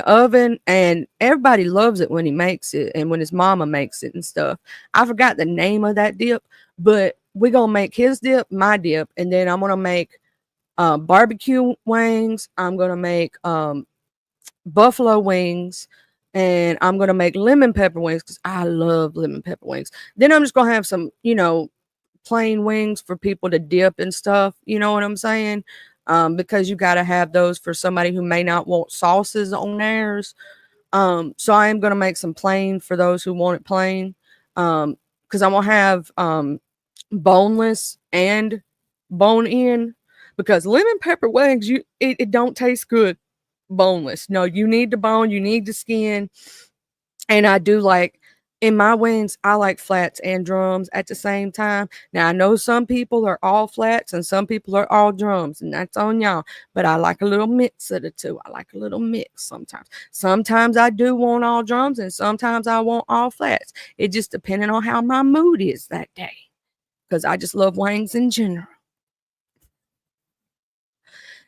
oven, and everybody loves it when he makes it and when his mama makes it and stuff. I forgot the name of that dip, but we're gonna make his dip, my dip, and then I'm gonna make barbecue wings. I'm gonna make buffalo wings, and I'm gonna make lemon pepper wings because I love lemon pepper wings. Then I'm just gonna have some, plain wings for people to dip and stuff. You know what I'm saying? Because you got to have those for somebody who may not want sauces on theirs. So I am gonna make some plain for those who want it plain. Because I'm gonna have boneless and bone in, because lemon pepper wings, it don't taste good boneless. No, you need the bone, you need the skin. And I do like, in my wings, I like flats and drums at the same time. Now I know some people are all flats and some people are all drums, and that's on y'all. But I like a little mix of the two. I like a little mix sometimes. Sometimes I do want all drums, and sometimes I want all flats. It just depending on how my mood is that day. Because I just love wings in general.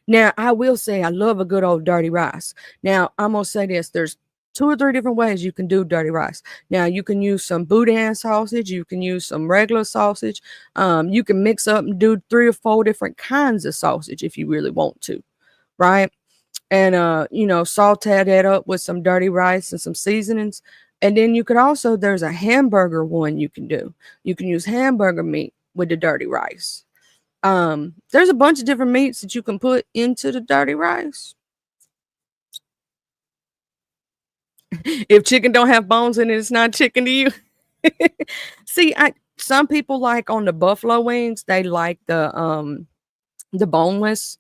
Now, I will say I love a good old dirty rice. Now, I'm going to say this. There's 2 or 3 different ways you can do dirty rice. Now, you can use some boudin sausage. You can use some regular sausage. You can mix up and do 3 or 4 different kinds of sausage if you really want to, right? And, saute that up with some dirty rice and some seasonings. And then you could also, there's a hamburger one you can do. You can use hamburger meat with the dirty rice. There's a bunch of different meats that you can put into the dirty rice. If chicken don't have bones in it, it's not chicken to you. See, some people like on the buffalo wings, they like the boneless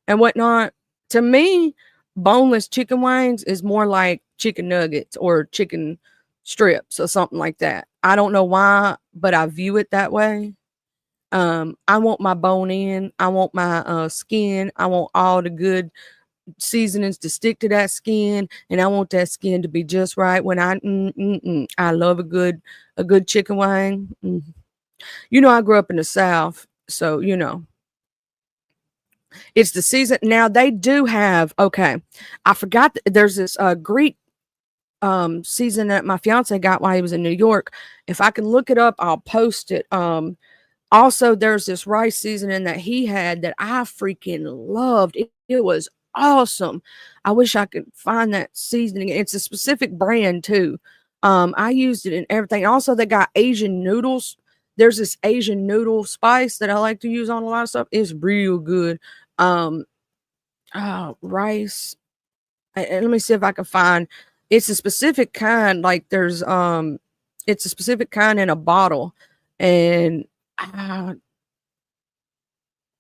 and whatnot. To me, boneless chicken wings is more like chicken nuggets or chicken strips or something like that. I don't know why, but I view it that way. I want my bone in. I want my skin. I want all the good seasonings to stick to that skin, and I want that skin to be just right. When I love a good chicken wing. I grew up in the South, so it's the season. Now they do have, okay, I forgot there's this Greek season that my fiance got while he was in New York. If I can look it up, I'll post it. Also, there's this rice seasoning that he had that I freaking loved. It was awesome. I wish I could find that seasoning. It's a specific brand too. I used it in everything. Also, they got Asian noodles. There's this Asian noodle spice that I like to use on a lot of stuff. It's real good. Um, Rice. And let me see if I can find. It's a specific kind. Like it's a specific kind in a bottle, and I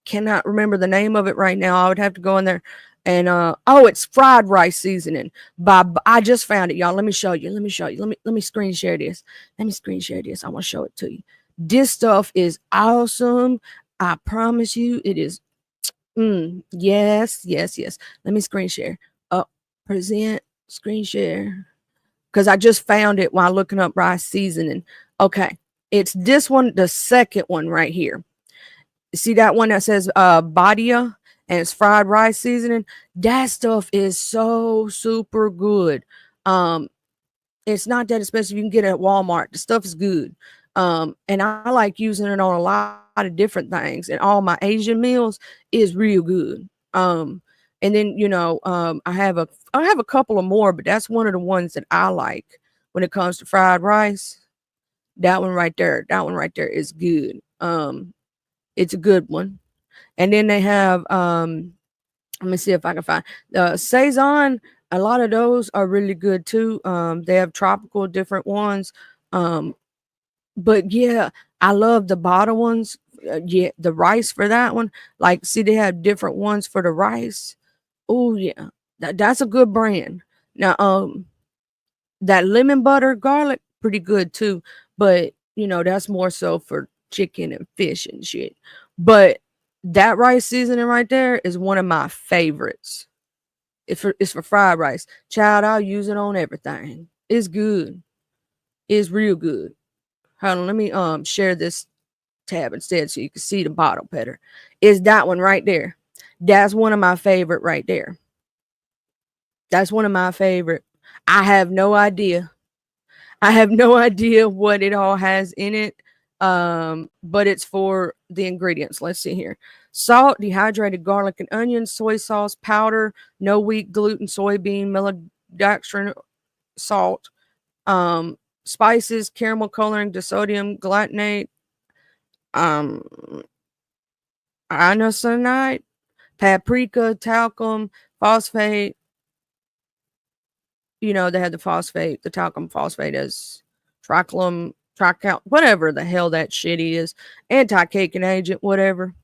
cannot remember the name of it right now. I would have to go in there and it's fried rice seasoning. I just found it, y'all. Let me show you. Let me screen share this. I want to show it to you. This stuff is awesome. I promise you it is. Yes. Let me screen share. Present screen share. Because I just found it while looking up rice seasoning. Okay. It's this one, the second one right here. See that one that says Badia, and it's fried rice seasoning? That stuff is so super good. It's not that expensive. You can get it at Walmart. The stuff is good. And I like using it on a lot of different things. And all my Asian meals is real good. And then I have a couple of more, but that's one of the ones that I like when it comes to fried rice. That one right there is good. It's a good one. And then they have let me see if I can find Saison. A lot of those are really good too. They have tropical different ones. But yeah, I love the bottle ones. Yeah, the rice for that one. Like, see, they have different ones for the rice. Oh yeah, that's a good brand. Now, that lemon butter garlic, pretty good too. But that's more so for chicken and fish and shit. But that rice seasoning right there is one of my favorites. It's for fried rice. Child, I'll use it on everything. It's good. is real good. Hold on, let me share this tab instead so you can see the bottle better. Is that one right there. That's one of my favorite right there. That's one of my favorite. I have no idea. I have no idea what it all has in it. But it's for the ingredients. Let's see here. Salt, dehydrated garlic and onion, soy sauce, powder, no wheat, gluten, soybean, maltodextrin, salt, spices, caramel coloring, disodium glutamate, um, inosonite, paprika, talcum, phosphate. You know, they had the phosphate, the talcum phosphate as triclum, trical, whatever the hell that shit is, anti-caking agent, whatever.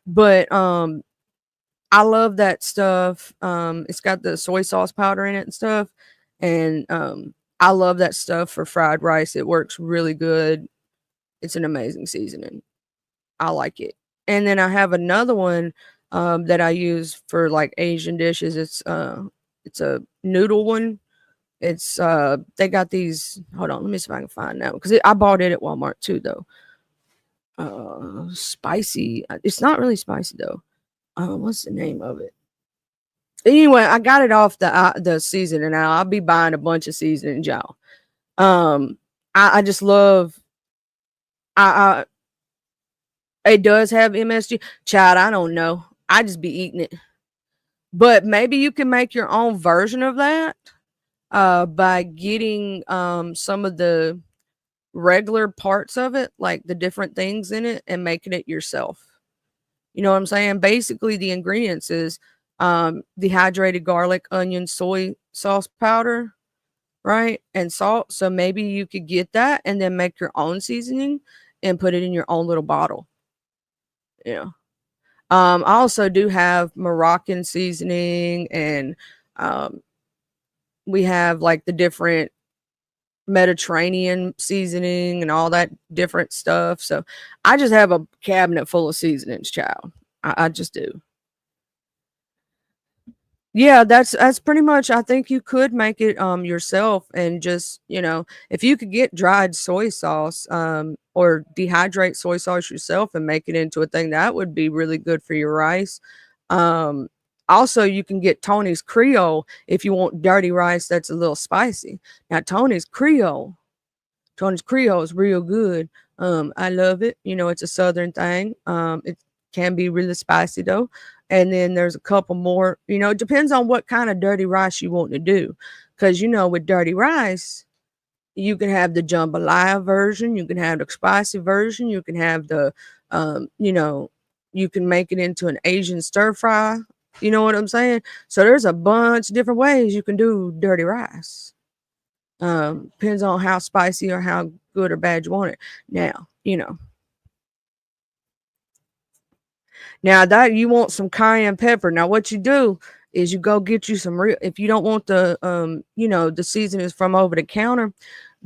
But I love that stuff. It's got the soy sauce powder in it and stuff. And I love that stuff for fried rice. It works really good. It's an amazing seasoning. I like it. And then I have another one that I use for like Asian dishes. It's a noodle one. It's they got these. Hold on, let me see if I can find that because I bought it at Walmart too though. Spicy. It's not really spicy though. What's the name of it? Anyway, I got it off the seasoning. Now I'll be buying a bunch of seasonings, y'all. I just love. I It does have MSG. Child, I don't know. I just be eating it. But maybe you can make your own version of that by getting some of the regular parts of it, like the different things in it, and making it yourself. You know what I'm saying? Basically, the ingredients is dehydrated garlic, onion, soy sauce powder, right? And salt. So maybe you could get that and then make your own seasoning and put it in your own little bottle. Yeah. I also do have Moroccan seasoning and um, we have like the different Mediterranean seasoning and all that different stuff. So I just have a cabinet full of seasonings, child. I just do. Yeah, that's pretty much. I think you could make it yourself and just, if you could get dried soy sauce or dehydrate soy sauce yourself and make it into a thing that would be really good for your rice. Um Also you can get Tony's Creole if you want dirty rice that's a little spicy. Now Tony's Creole is real good. I love it. It's a southern thing. It can be really spicy though. And then there's a couple more, it depends on what kind of dirty rice you want to do. Because with dirty rice, you can have the jambalaya version, you can have the spicy version, you can have the you can make it into an Asian stir fry. You know what I'm saying? So there's a bunch of different ways you can do dirty rice. Depends on how spicy or how good or bad you want it. Now, now that you want some cayenne pepper. Now, what you do is you go get you some real. If you don't want the the seasonings from over the counter,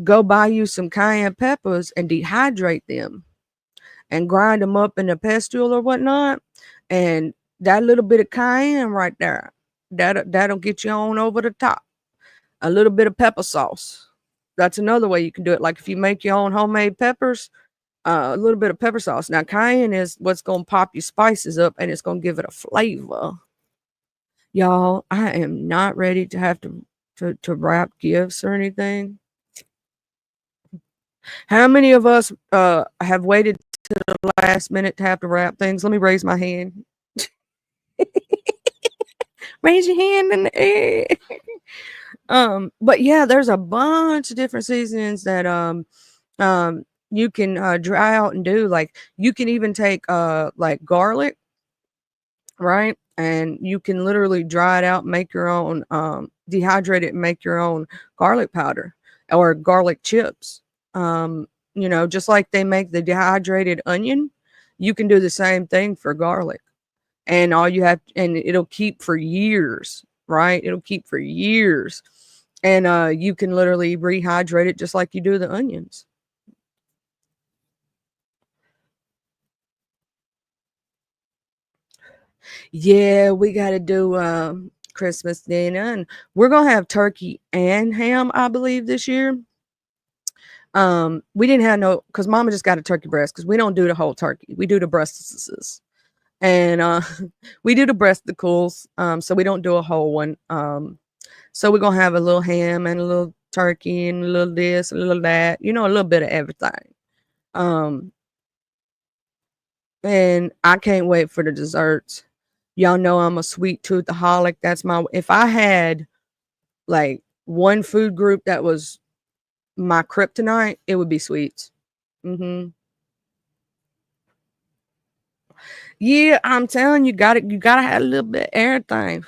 go buy you some cayenne peppers and dehydrate them and grind them up in a pestle or whatnot. And that little bit of cayenne right there, that'll get you on over the top. A little bit of pepper sauce. That's another way you can do it. Like if you make your own homemade peppers, a little bit of pepper sauce. Now, cayenne is what's going to pop your spices up and it's going to give it a flavor. Y'all, I am not ready to have to wrap gifts or anything. How many of us have waited to the last minute to have to wrap things? Let me raise my hand. Raise your hand in the air. But yeah, there's a bunch of different seasonings that you can dry out and do. Like you can even take like garlic, right? And you can literally dry it out, make your own dehydrate it and make your own garlic powder or garlic chips. Just like they make the dehydrated onion, you can do the same thing for garlic. And all you have, and it'll keep for years, right? It'll keep for years. And you can literally rehydrate it just like you do the onions. Yeah, we got to do Christmas dinner, and we're gonna have turkey and ham, I believe, this year. We didn't have no because mama just got a turkey breast because we don't do the whole turkey. We do the breasts. And we do the breasticles. So we don't do a whole one. So we're gonna have a little ham and a little turkey and a little this, a little that, a little bit of everything. Um, and I can't wait for the desserts. Y'all know I'm a sweet toothaholic. That's my if I had like one food group that was my kryptonite, it would be sweets. Hmm. Yeah, I'm telling you, you gotta have a little bit of everything.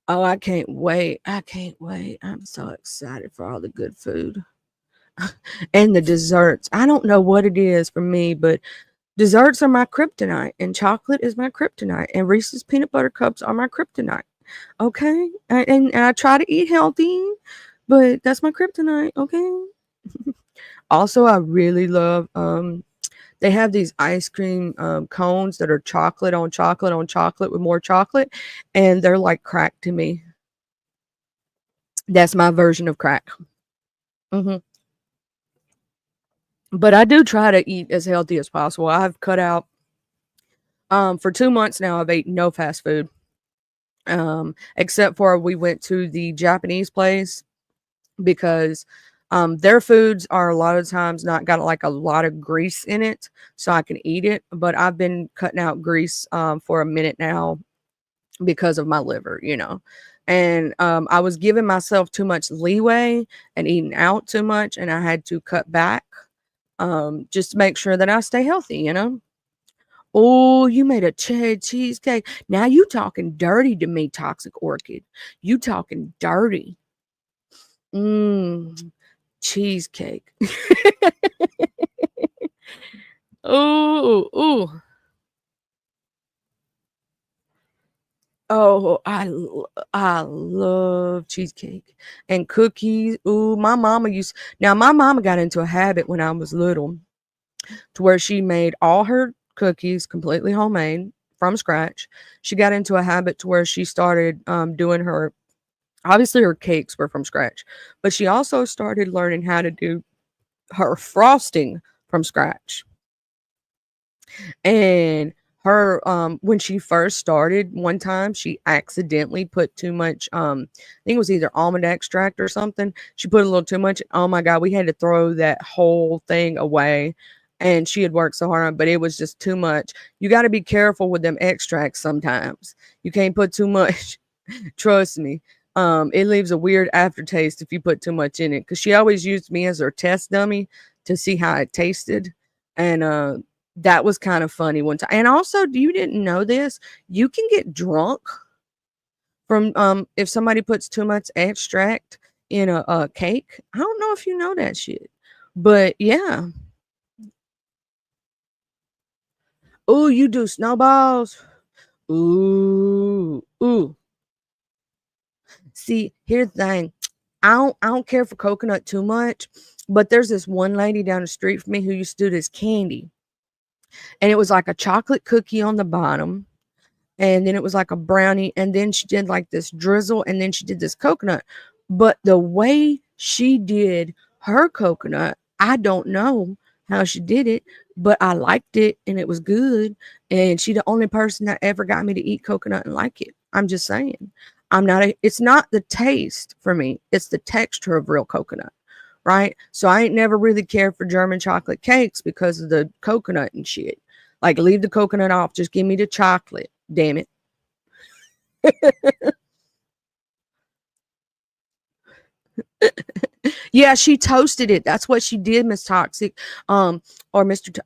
Oh, I can't wait. I can't wait. I'm so excited for all the good food and the desserts. I don't know what it is for me, but desserts are my kryptonite, and chocolate is my kryptonite, and Reese's peanut butter cups are my kryptonite. Okay, and I try to eat healthy, but that's my kryptonite. Okay. Also, I really love they have these ice cream cones that are chocolate on chocolate on chocolate with more chocolate, and they're like crack to me. That's my version of crack. Hmm. But I do try to eat as healthy as possible. I've cut out for 2 months now. I've eaten no fast food, except for we went to the Japanese place because their foods are a lot of times not got like a lot of grease in it, so I can eat it. But I've been cutting out grease for a minute now because of my liver. And I was giving myself too much leeway and eating out too much, and I had to cut back just to make sure that I stay healthy. Oh, you made a cherry cheesecake. Now you talking dirty to me, Toxic Orchid. You talking dirty. Mmm, cheesecake. Ooh, ooh. Oh, I love cheesecake and cookies. Ooh, my mama got into a habit when I was little to where she made all her cookies completely homemade from scratch. She got into a habit to where she started doing her obviously her cakes were from scratch, but she also started learning how to do her frosting from scratch. And her when she first started, one time she accidentally put too much I think it was either almond extract or something. She put a little too much. Oh my god, we had to throw that whole thing away. And she had worked so hard on it, but it was just too much. You got to be careful with them extracts sometimes. You can't put too much. Trust me. It leaves a weird aftertaste if you put too much in it. Because she always used me as her test dummy to see how it tasted. And that was kind of funny one time. And also, you didn't know this, you can get drunk from if somebody puts too much extract in a cake. I don't know if you know that shit. But yeah. Oh, you do snowballs. Ooh, ooh. See, here's the thing. I don't care for coconut too much, but there's this one lady down the street from me who used to do this candy. And it was like a chocolate cookie on the bottom, and then it was like a brownie, and then she did like this drizzle, and then she did this coconut. But the way she did her coconut, I don't know how she did it, but I liked it and it was good. And she the only person that ever got me to eat coconut and like it. I'm just saying. It's not the taste for me, it's the texture of real coconut. Right. So I ain't never really cared for German chocolate cakes because of the coconut and shit. Like, leave the coconut off. Just give me the chocolate. Damn it. Yeah, she toasted it. That's what she did, Miss Toxic. Or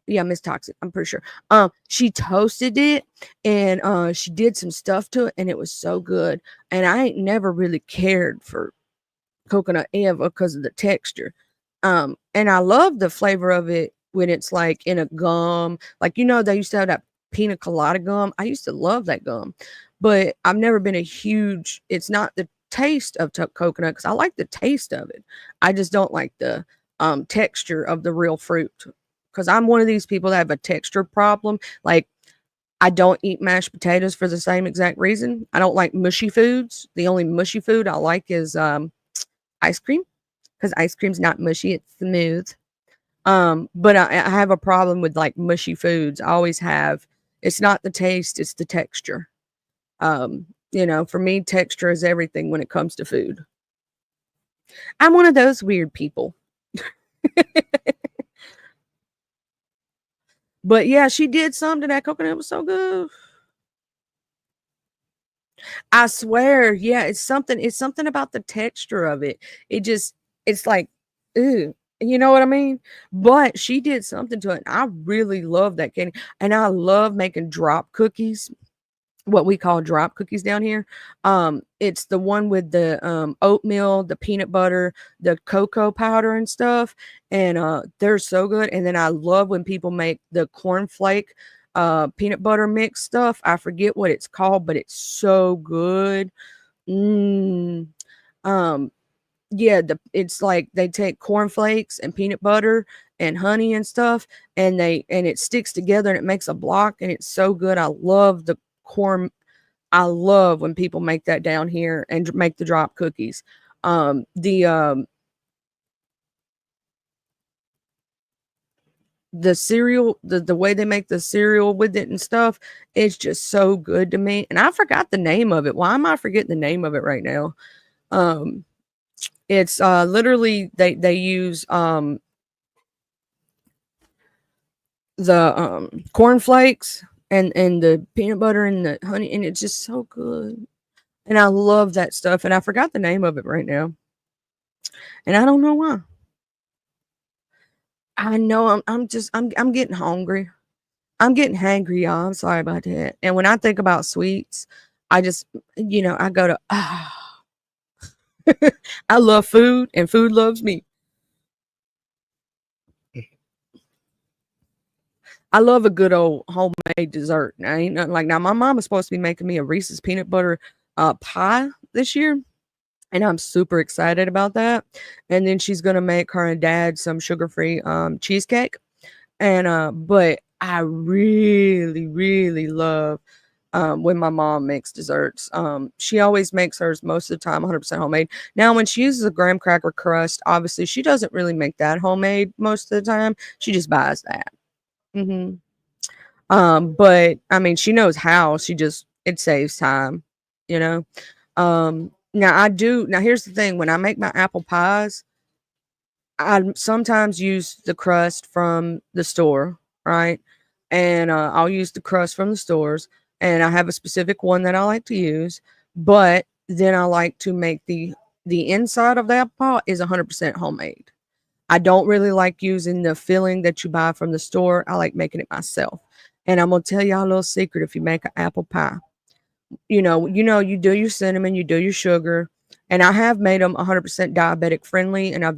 yeah, Miss Toxic. I'm pretty sure. She toasted it and she did some stuff to it, and it was so good. And I ain't never really cared for coconut ever because of the texture. And I love the flavor of it when it's like in a gum. Like, they used to have that pina colada gum. I used to love that gum, but I've never been a huge, it's not the taste of coconut because I like the taste of it. I just don't like the texture of the real fruit because I'm one of these people that have a texture problem. Like, I don't eat mashed potatoes for the same exact reason. I don't like mushy foods. The only mushy food I like is ice cream because ice cream's not mushy, it's smooth. But I have a problem with like mushy foods. I always have. It's not the taste, it's the texture. For me, texture is everything when it comes to food. I'm one of those weird people. But yeah, she did some to that coconut. It was so good. I swear, yeah, it's something about the texture of it. It's like, ooh, you know what I mean? But she did something to it. And I really love that candy. And I love making drop cookies, what we call drop cookies down here. It's the one with the oatmeal, the peanut butter, the cocoa powder and stuff. And they're so good. And then I love when people make the cornflake peanut butter mix stuff. I forget what it's called, but it's so good. Mm. Um, yeah, it's like they take cornflakes and peanut butter and honey and stuff, and it sticks together and it makes a block, and it's so good. I love the corn. I love when people make that down here and make the drop cookies. The cereal, the way they make the cereal with it and stuff, it's just so good to me. And I forgot the name of it. Why am I forgetting the name of it right now? Um, it's literally they use the cornflakes and the peanut butter and the honey, and it's just so good. And I love that stuff. And I forgot the name of it right now. And I don't know why. I know I'm getting hungry. I'm getting hangry, y'all. I'm sorry about that. And when I think about sweets, I just, I go to, I love food and food loves me. I love a good old homemade dessert. Now, ain't nothing like now. My mom is supposed to be making me a Reese's peanut butter pie this year, and I'm super excited about that. And then she's gonna make her and dad some sugar-free cheesecake. And but I really, really love when my mom makes desserts. She always makes hers most of the time 100% homemade. Now, when she uses a graham cracker crust, obviously she doesn't really make that homemade most of the time. She just buys that. Hmm. But I mean, she knows how. She just it saves time, you know. Now I do. Now here's the thing: when I make my apple pies, I sometimes use the crust from the store, right? And I'll use the crust from the stores, and I have a specific one that I like to use. But then I like to make the inside of the apple pie is 100% homemade. I don't really like using the filling that you buy from the store. I like making it myself. And I'm gonna tell y'all a little secret: if you make an apple pie, you do your cinnamon, you do your sugar, and I have made them 100% diabetic friendly. And I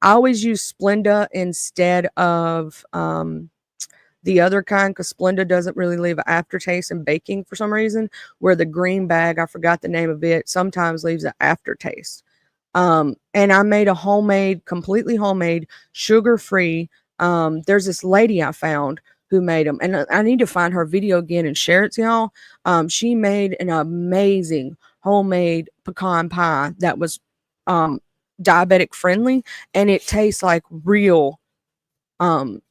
always use Splenda instead of the other kind because Splenda doesn't really leave an aftertaste in baking for some reason. Where the green bag, I forgot the name of it, sometimes leaves an aftertaste. And I made a homemade, completely homemade, sugar free. There's this lady I found who made them, and I need to find her video again and share it to y'all. She made an amazing homemade pecan pie that was um, diabetic friendly, and it tastes like real um,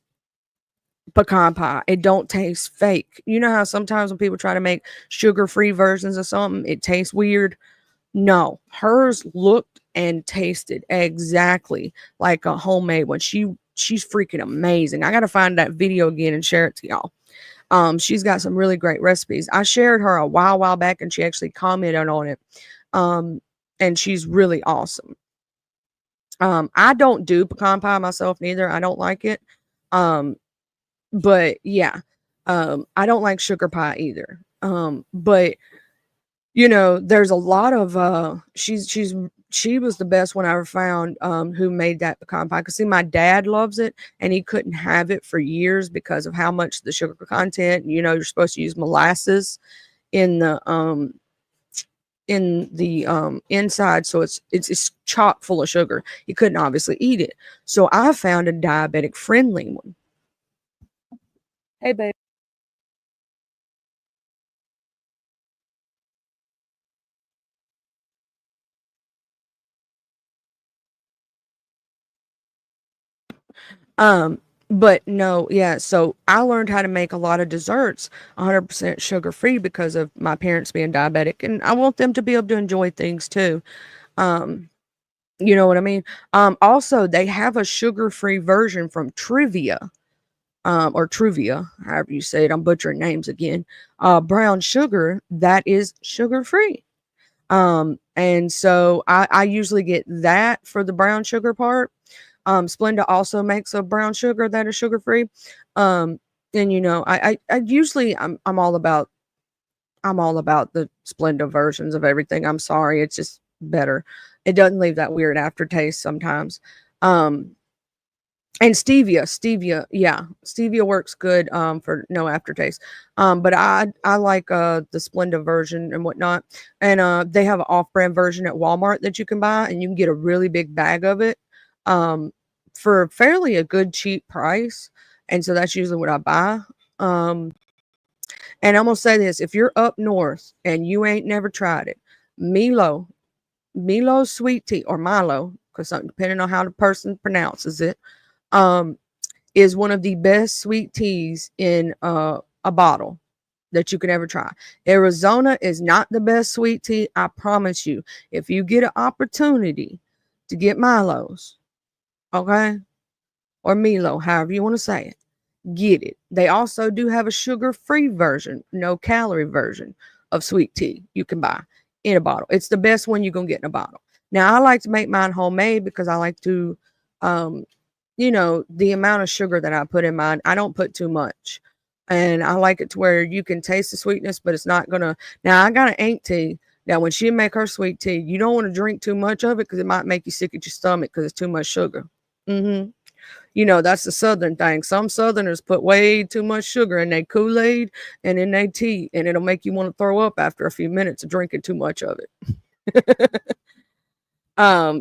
pecan pie. It don't taste fake. You know how sometimes when people try to make sugar free versions of something, it tastes weird. No, hers looked and tasted exactly like a homemade one. She's freaking amazing. I got to find that video again and share it to y'all. She's got some really great recipes. I shared her a while back, and she actually commented on it. Um, and she's really awesome. I don't do pecan pie myself neither. I don't like it. Um, but yeah, I don't like sugar pie either. But there's a lot of she was the best one I ever found who made that pecan pie. Cause see, my dad loves it and he couldn't have it for years because of how much the sugar content. You're supposed to use molasses in the inside, so it's chock full of sugar. He couldn't obviously eat it. So I found a diabetic friendly one. Hey babe. Um, but no, yeah, so I learned how to make a lot of desserts 100% sugar free because of my parents being diabetic, and I want them to be able to enjoy things too. Um, you know what I mean? Also, they have a sugar free version from Trivia, or Truvia, however you say it. I'm butchering names again. Brown sugar that is sugar free. And so I usually get that for the brown sugar part. Splenda also makes a brown sugar that is sugar free. Um, and you know, I usually I'm all about the Splenda versions of everything. I'm sorry, it's just better. It doesn't leave that weird aftertaste sometimes. Um, and yeah, stevia works good for no aftertaste. But I like the Splenda version and whatnot. And they have an off-brand version at Walmart that you can buy, and you can get a really big bag of it um for fairly a good cheap price. And so that's usually what I buy. Um and I'm gonna say this: if you're up north and you ain't never tried it, Milo, Milo sweet tea or Milo, because depending on how the person pronounces it, um, is one of the best sweet teas in a bottle that you can ever try. Arizona is not the best sweet tea, I promise you. If you get an opportunity to get Milo's, okay, or Milo, however you want to say it, get it. They also do have a sugar-free version, no calorie version of sweet tea you can buy in a bottle. It's the best one you're gonna get in a bottle. Now I like to make mine homemade because I like to um you know, the amount of sugar that I put in mine, I don't put too much. And I like it to where you can taste the sweetness, but it's not gonna. Now I got an Ain't tea. Now when she make her sweet tea, you don't want to drink too much of it because it might make you sick at your stomach because it's too much sugar. Mm-hmm. You know, that's the Southern thing. Some Southerners put way too much sugar in their Kool-Aid and in their tea, and it'll make you want to throw up after a few minutes of drinking too much of it.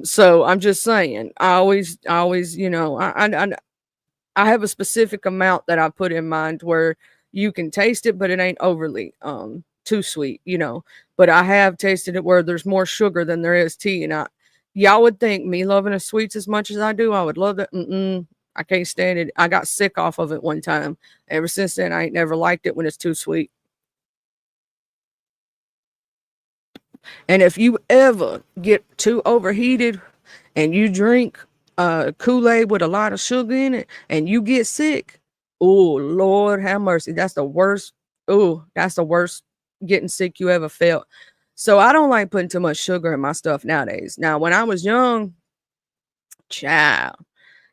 So I'm just saying, I always, you know, I have a specific amount that I put in mind where you can taste it, but it ain't overly too sweet, you know. But I have tasted it where there's more sugar than there is tea, and y'all would think me loving the sweets as much as I do, I would love it. I can't stand it. I got sick off of it one time. Ever since then, I ain't never liked it when it's too sweet. And if you ever get too overheated and you drink Kool-Aid with a lot of sugar in it and you get sick, oh Lord have mercy. That's the worst. Oh, that's the worst getting sick you ever felt. So I don't like putting too much sugar in my stuff nowadays. Now, when I was young, child.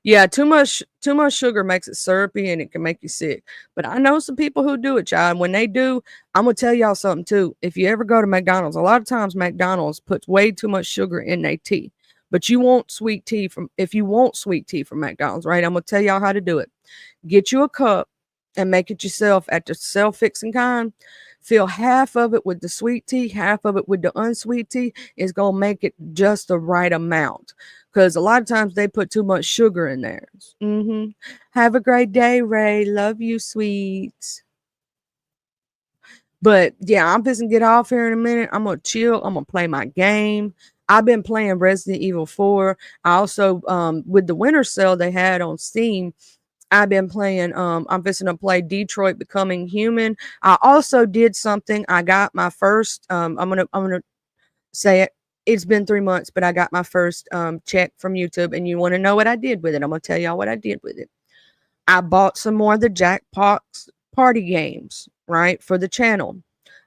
Yeah, too much sugar makes it syrupy and it can make you sick. But I know some people who do it, child. When they do, I'm gonna tell y'all something too. If you ever go to McDonald's, a lot of times McDonald's puts way too much sugar in their tea. But you want sweet tea from if you want sweet tea from McDonald's, right? I'm gonna tell y'all how to do it. Get you a cup and make it yourself at the self-fixing kind. Fill half of it with the sweet tea, half of it with the unsweet tea. It's gonna make it just the right amount. Because a lot of times they put too much sugar in theirs. Have a great day, Ray. Love you, sweets. But yeah, I'm just gonna get off here in a minute. I'm gonna chill. I'm gonna play my game. I've been playing Resident Evil 4. I also with the winter sale they had on Steam, I've been playing I'm fixing to play Detroit Becoming Human. I also did something. I got my first I'm gonna say it. It's been 3 months, but I got my first check from YouTube, and you want to know what I did with it? I'm gonna tell y'all what I did with it. I bought some more of the Jackbox party games, right, for the channel.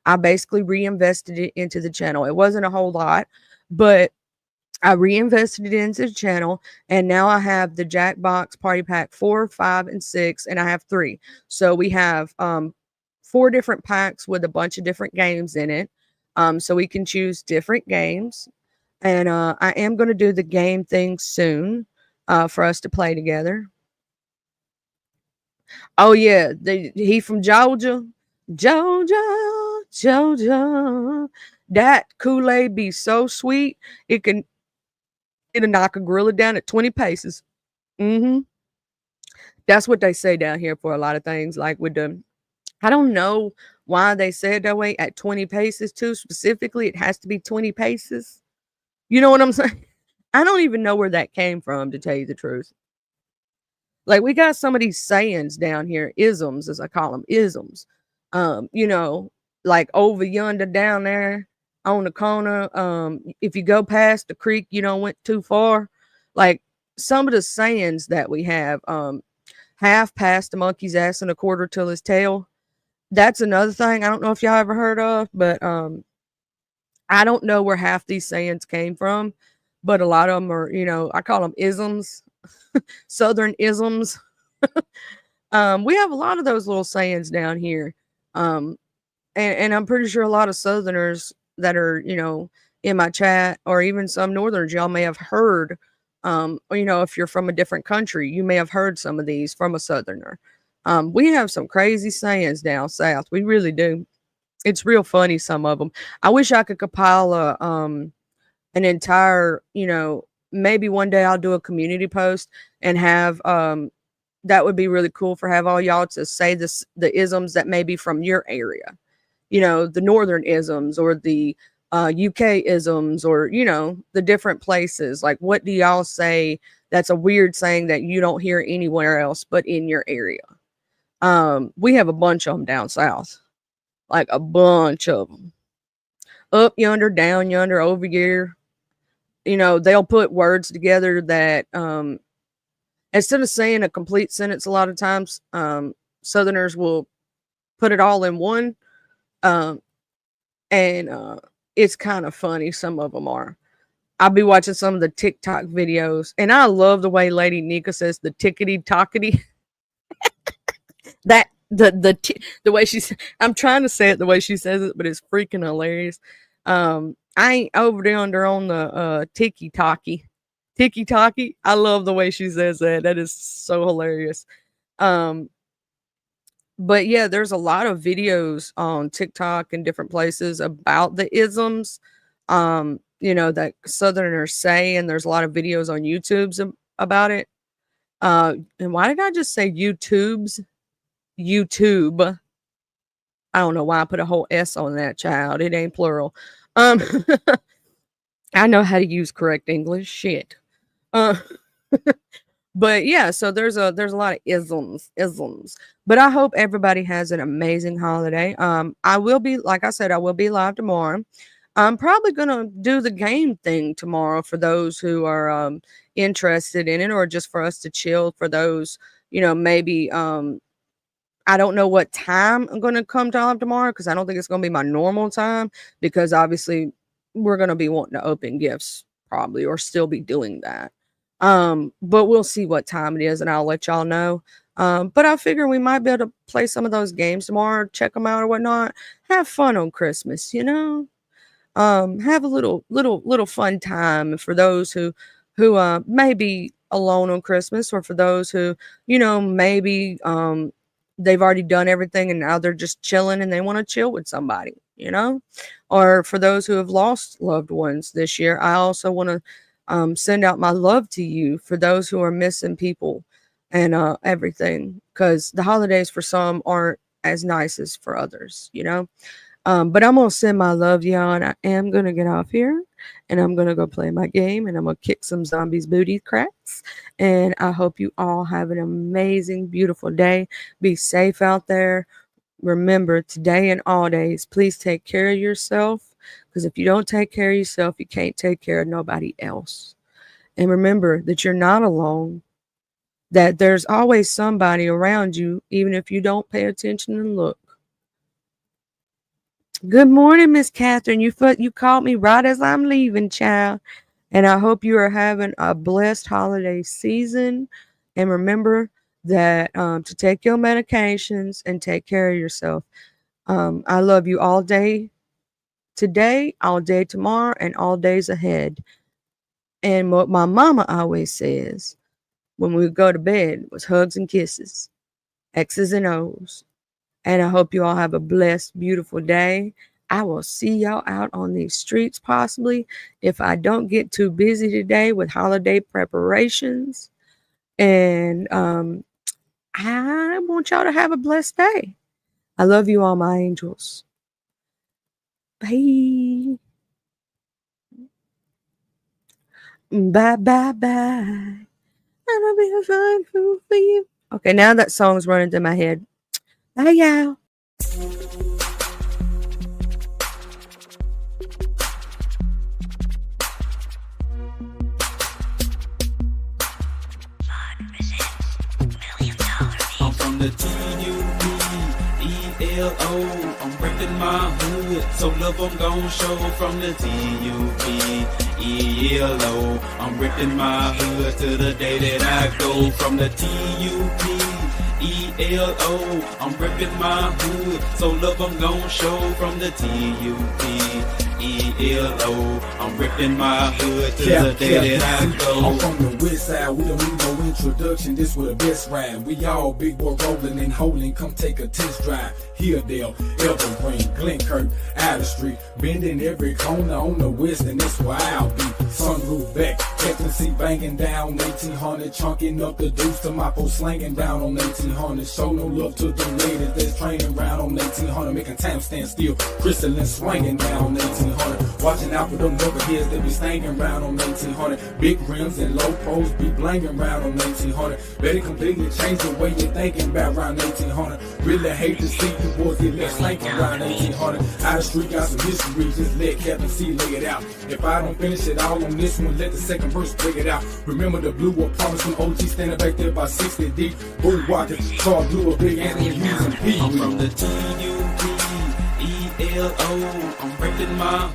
I basically reinvested it into the channel. It wasn't a whole lot, but I reinvested it into the channel, and now I have the Jackbox Party Pack 4, 5, and 6, and I have 3. So we have 4 different packs with a bunch of different games in it. So we can choose different games. And I am going to do the game thing soon for us to play together. Oh, yeah. He from Georgia. Georgia, Georgia. That Kool-Aid be so sweet. It'll knock a gorilla down at 20 paces. Mm-hmm. That's what they say down here for a lot of things. Like with the, I don't know why they say it that way at 20 paces too. Specifically, it has to be 20 paces. You know what I'm saying? I don't even know where that came from, to tell you the truth. Like we got some of these sayings down here, isms as I call them, isms. You know, like over yonder down there on the corner, if you go past the creek, you don't went too far. Like some of the sayings that we have, half past the monkey's ass and a quarter till his tail. That's another thing. I don't know if y'all ever heard of, but I don't know where half these sayings came from, but a lot of them are, you know, I call them isms, Southern isms. We have a lot of those little sayings down here. Um, and I'm pretty sure a lot of Southerners that are, you know, in my chat or even some Northerners, y'all may have heard, or, you know, if you're from a different country, you may have heard some of these from a Southerner. We have some crazy sayings down south. We really do. It's real funny, some of them. I wish I could compile an entire, you know, maybe one day I'll do a community post and have that would be really cool for have all y'all to say this the isms that may be from your area. You know, the northern isms or the UK isms or, you know, the different places. Like what do y'all say that's a weird saying that you don't hear anywhere else but in your area? We have a bunch of them down south. Like a bunch of them. Up yonder, down yonder, over here. You know, they'll put words together that instead of saying a complete sentence a lot of times, Southerners will put it all in one. Um, and it's kind of funny. Some of them are. I'll be watching some of the TikTok videos, and I love the way Lady Nika says the tickety tockety. That the way she's I'm trying to say it the way she says it, but it's freaking hilarious. I ain't over there under on the tiki talkie. Tiki talkie. I love the way she says that. That is so hilarious. Um, but yeah, there's a lot of videos on TikTok and different places about the isms. You know, that Southerners say, and there's a lot of videos on YouTube's about it. And why did I just say YouTube's? YouTube. I don't know why I put a whole S on that, child. It ain't plural. Um, I know how to use correct English. Shit. Uh, but yeah, so there's a lot of isms. But I hope everybody has an amazing holiday. I will be, like I said, I will be live tomorrow. I'm probably gonna do the game thing tomorrow for those who are interested in it, or just for us to chill. For those, you know, maybe I don't know what time I'm gonna come to live tomorrow because I don't think it's gonna be my normal time because obviously we're gonna be wanting to open gifts probably or still be doing that. But we'll see what time it is and I'll let y'all know. But I figure we might be able to play some of those games tomorrow, check them out or whatnot. Have fun on Christmas, you know? Have a little fun time for those who may be alone on Christmas, or for those who, you know, maybe they've already done everything and now they're just chilling and they want to chill with somebody, you know? Or for those who have lost loved ones this year, I also want to send out my love to you for those who are missing people and everything, because the holidays for some aren't as nice as for others, you know? But I'm gonna send my love, y'all, and I am gonna get off here, and I'm gonna go play my game, and I'm gonna kick some zombies' booty cracks. And I hope you all have an amazing, beautiful day. Be safe out there. Remember, today and all days, please take care of yourself. Because if you don't take care of yourself, you can't take care of nobody else. And remember that you're not alone. That there's always somebody around you, even if you don't pay attention and look. Good morning, Miss Catherine. You called me right as I'm leaving, child. And I hope you are having a blessed holiday season. And remember that to take your medications and take care of yourself. I love you all day today, all day tomorrow, and all days ahead. And what my mama always says when we go to bed was hugs and kisses, X's and O's. And I hope you all have a blessed, beautiful day. I will see y'all out on these streets possibly if I don't get too busy today with holiday preparations. And I want y'all to have a blessed day. I love you all, my angels. Bye. Bye, bye, bye. gonna be a fun fool for you. Okay, now that song's running through my head. Bye, y'all. I'm from the T-U-B-E-L-O. I'm reppin' my hood, so love I'm gon' show. From the T-U-B-E-L-O. I'm reppin' my hood to the day that I go. From the T-U-B-E-L-O. I'm reppin' my hood, so love I'm gon' show. From the T-U-B-E-L-O. I'm reppin' my hood to the day that I go. I'm from the west side, we don't need no introduction, this was the best ride. We all big boy rolling and holding, come take a test drive. Hilldale, Evergreen, Glenkirk, Outer Street, bending every corner on the west, and that's where I'll be. Sunroof back, Captain C banging down 1800, chunking up the deuce to my post slanging down on 1800. Show no love to the ladies that's training round on 1800, making time stand still, crystalline swinging down on 1800. Watching out for them knuckleheads that be stanging round on 1800. Big rims and low pros be blanging round on 1800. Better completely change the way you're thinking about round 1800. Really hate to see you boys get left slanking around 1800. Out the street got some history, just let Captain C lay it out. If I don't finish it all on this one, let the second verse break it out. Remember the blue war promise when OG standing back there by 60 deep. Bull walking, car blue, a big Anthony Hughes and P. I'm from the T-U-B-E-L-O. I'm reppin' my